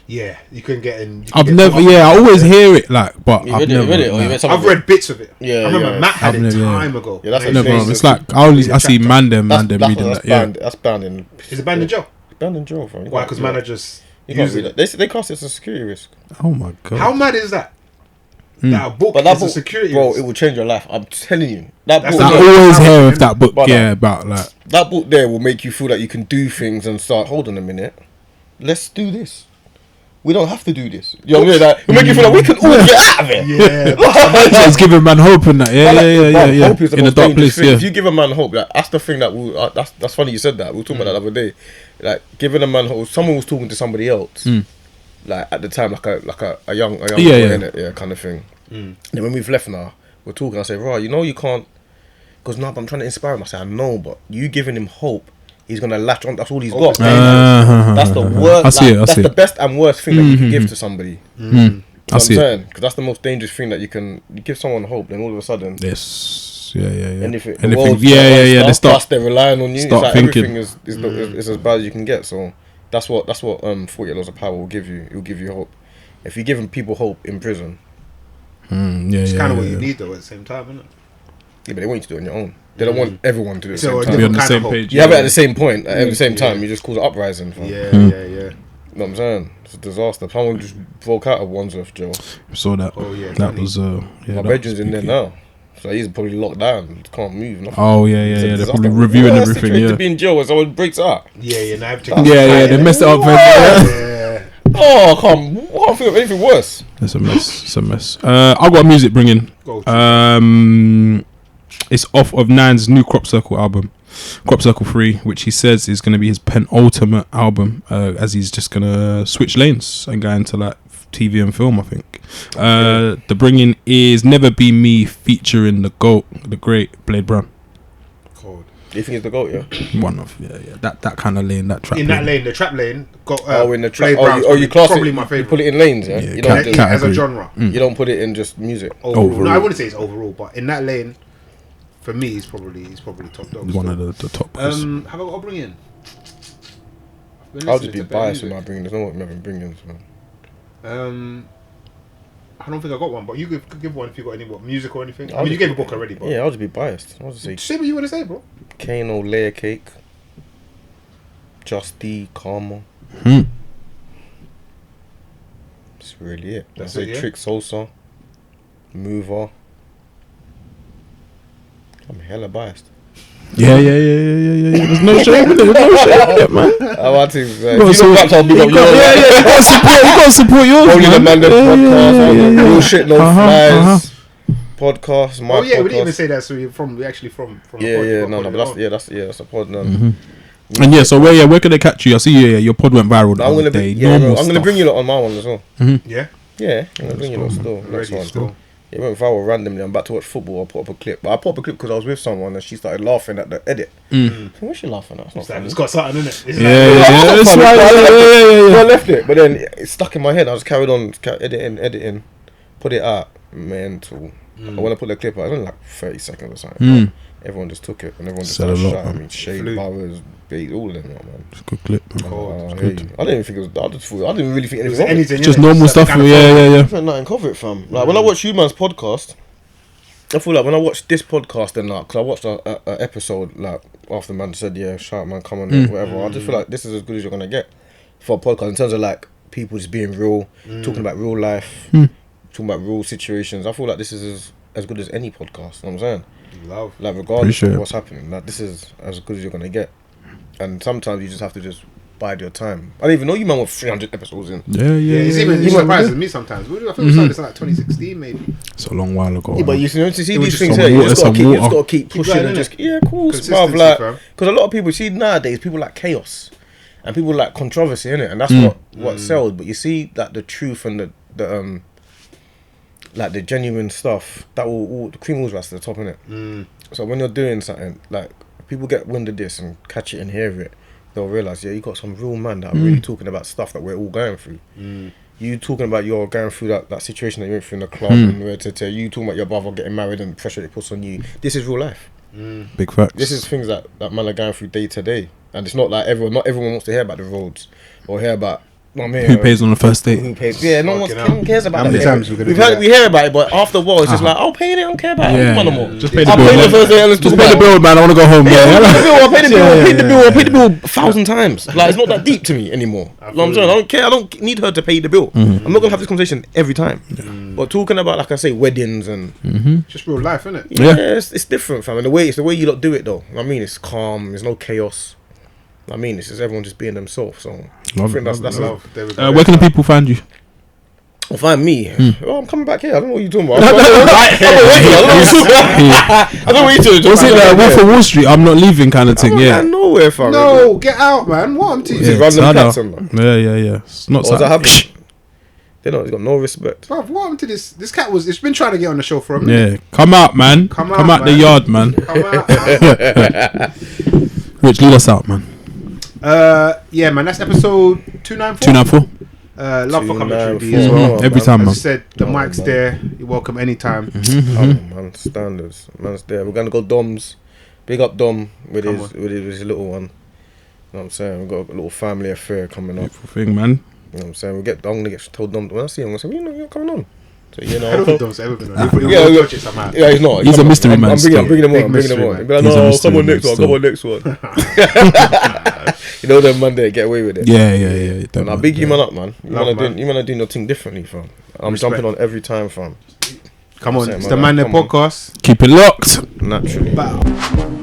Yeah, you can get in. I've never. I always hear it like, but I've never. I've read bits of it. Yeah, I remember Matt had it time ago. Yeah, that's it's like I see Mandem reading that. Yeah, that's banned in. Is it banned in jail? Banned in jail, fam. Why? Because managers. You can't read it. They cast it as a security risk. Oh my god! How mad is that? That a book is a security risk. Bro, it will change your life. I'm telling you. That book. I always hear of that book. Yeah, about like that book there will make you feel like you can do things and start. Hold on a minute. Let's do this. We don't have to do this. You know what I mean? Like, it'll make you feel like we can all get out of it. Yeah. It's giving man hope in that. Yeah. Hope is the in most a dark place. Thing. If you give a man hope, like, that's the thing that will. That's funny you said that. We were talking about that the other day. Like giving a man hope. Someone was talking to somebody else. Like at the time, like a young boy in it, kind of thing. Then when we've left now, we're talking. I say, right, you know you can't. Because now I'm trying to inspire him. I say, I know, but you giving him hope. He's gonna latch on. That's all he's got. That's the worst. That's the best and worst thing that you can give to somebody. I see it. Because that's the most dangerous thing that you can. You give someone hope, then all of a sudden, yes, yeah. Anything, they start. They're relying on you. Start like thinking. Everything is as bad as you can get. So that's what 48 Laws of Power will give you. It will give you hope. If you're giving people hope in prison, it's kind of what you need though at the same time, isn't it? Yeah, but they want you to do it on your own. They don't want everyone to do it. So to be on the same page. You have it at the same point, at the same time. You just cause an uprising. Yeah. You know what I'm saying? It's a disaster. Someone just broke out of Wandsworth jail. Saw that. Oh yeah. That was my bedroom's in there now, so he's probably locked down. Can't move. Nothing. Oh yeah. They're probably reviewing everything. To be in jail when someone breaks out. Yeah. Now they messed it up. Yeah. Oh, I can't think of anything worse. It's a mess. I've got music bringing. It's off of Nine's new Crop Circle album, Crop Circle 3, which he says is going to be his penultimate album, as he's just going to switch lanes and go into like TV and film, I think. The bringing is Never Be Me featuring the GOAT, the great Blade Brown. Cold. Do you think it's the GOAT, yeah? One of, that kind of lane, that trap in lane. that lane, the trap lane, got in the trap. You class probably it, my favourite. You put it in lanes, yeah? You don't as a genre. You don't put it in just music. Overall. No, I wouldn't say it's overall, but in that lane, for me, he's probably top dog. One of the top. Have I got to bring in? I'll just be biased with my bringing. There's no one never bringing. So. I don't think I got one, but you could give one if you got any music or anything. I mean, you gave a book already, but I'll just be biased. I'll just say what you want to say, bro. Kano, Layer Cake, Jus D, Karma. That's really it. That's it. Trick Sosa, Mover. I'm hella biased. Yeah. There's no shame in it, man. I want to. You gotta support yours. Only the Mandem podcast. Real shit, no flies. Podcast. My podcast. We didn't even say that. So you're from. Yeah. No. But that's a pod. No. And so where can they catch you? I see your pod went viral the other day. I'm gonna bring you lot on my one as well. Yeah. I'm gonna bring you lot still. Next one. Even if I were randomly, I'm about to watch football, I'll put up a clip. But I put up a clip because I was with someone and she started laughing at the edit. What's she laughing at? It's not funny. It's got something in it. I left it, but then it stuck in my head. I just carried on editing, put it out. Mental. When I put the clip out, it was only like 30 seconds or something. Everyone just took it and everyone just started shouting at me. Shade Bowers, all of them, man. It's a good clip. I didn't even think it was. I didn't really think anything. Anything, just normal stuff. Yeah. I felt nothing cover it, fam. Like when I watch you man's podcast, I feel like when I watched this podcast and like, cause I watched a episode like after man said, yeah, shout man, come on, whatever. I just feel like this is as good as you're gonna get for a podcast in terms of like people just being real, talking about real life, talking about real situations. I feel like this is as good as any podcast. You know what I'm saying? Love. Like regardless of what's happening, like this is as good as you're gonna get. And sometimes you just have to just bide your time. I didn't even know you man were 300 episodes in. Yeah. It surprises me sometimes. I think we started this in like 2016 maybe. It's a long while ago. Yeah, but you see these things here, you just gotta keep pushing and just cool stuff. Like, because a lot of people see nowadays, people like chaos and people like controversy, innit? And that's what sells. But you see that the truth and the like the genuine stuff, that will all the cream will rise to the top, innit? So when you're doing something, like people get wind of this and catch it and hear it, they'll realise, yeah, you got some real man that are really talking about stuff that we're all going through. You talking about you're going through that situation that you went through in the club, and you talking about your brother getting married and pressure it puts on you. This is real life. Big facts. This is things that man are going through day to day, and it's not like not everyone wants to hear about the roads or hear about who pays on the first date. Yeah, no one cares about how many times we hear about it, but after a while it's just like, I'll pay it, I don't care about it. Yeah. Just pay the bill. I'll pay the first day and let's talk about the bill, man. I want to go home. I'll pay the bill 1,000 times. Like, it's not that deep to me anymore. You know what I'm saying? I don't care. I don't need her to pay the bill. I'm not gonna have this conversation every time. But talking about, like I say, weddings and just real life, innit? Yeah, it's different, fam. And it's the way you lot do it, though. I mean, it's calm. There's no chaos. I mean, it's just everyone just being themselves. So I think that's love. Where can the people find you? Find me. Oh, I'm coming back here. I don't know what you're talking about. I don't know what you're talking about. Was it like Wolf of Wall Street? I'm not leaving kind of thing. Yeah. Nowhere, fam. No, get out, man. What I'm teaching. Random cats on that. Yeah. It's not so. They don't. He's got no respect. Bruv, what happened to this? This cat it's been trying to get on the show for a minute. Yeah, come out, man. Come out the yard, man. Come out. Rich, lead us out, man. Yeah, man. That's episode 294. 294. Love for commentary D as well. Every time, man. As I said, the mic's there. You're welcome anytime. Man, standards. Man's there. We're gonna go Dom's. Big up Dom with his little one. You know what I'm saying? We've got a little family affair coming up. Beautiful thing, man. You know what I'm saying? I'm gonna get told Dom when I see him. I'm gonna say, you're coming on. So I don't think Dom's ever been on. Yeah, he's not. He's a mystery man. I'm bringing him on. He'll be like, no, come on next one. You know them Monday get away with it. Yeah. Now big you man up, man. You man are doing your thing differently, fam. I'm jumping on every time, fam. Come on, it's the Mandem podcast. Keep it locked. Naturally. Bow.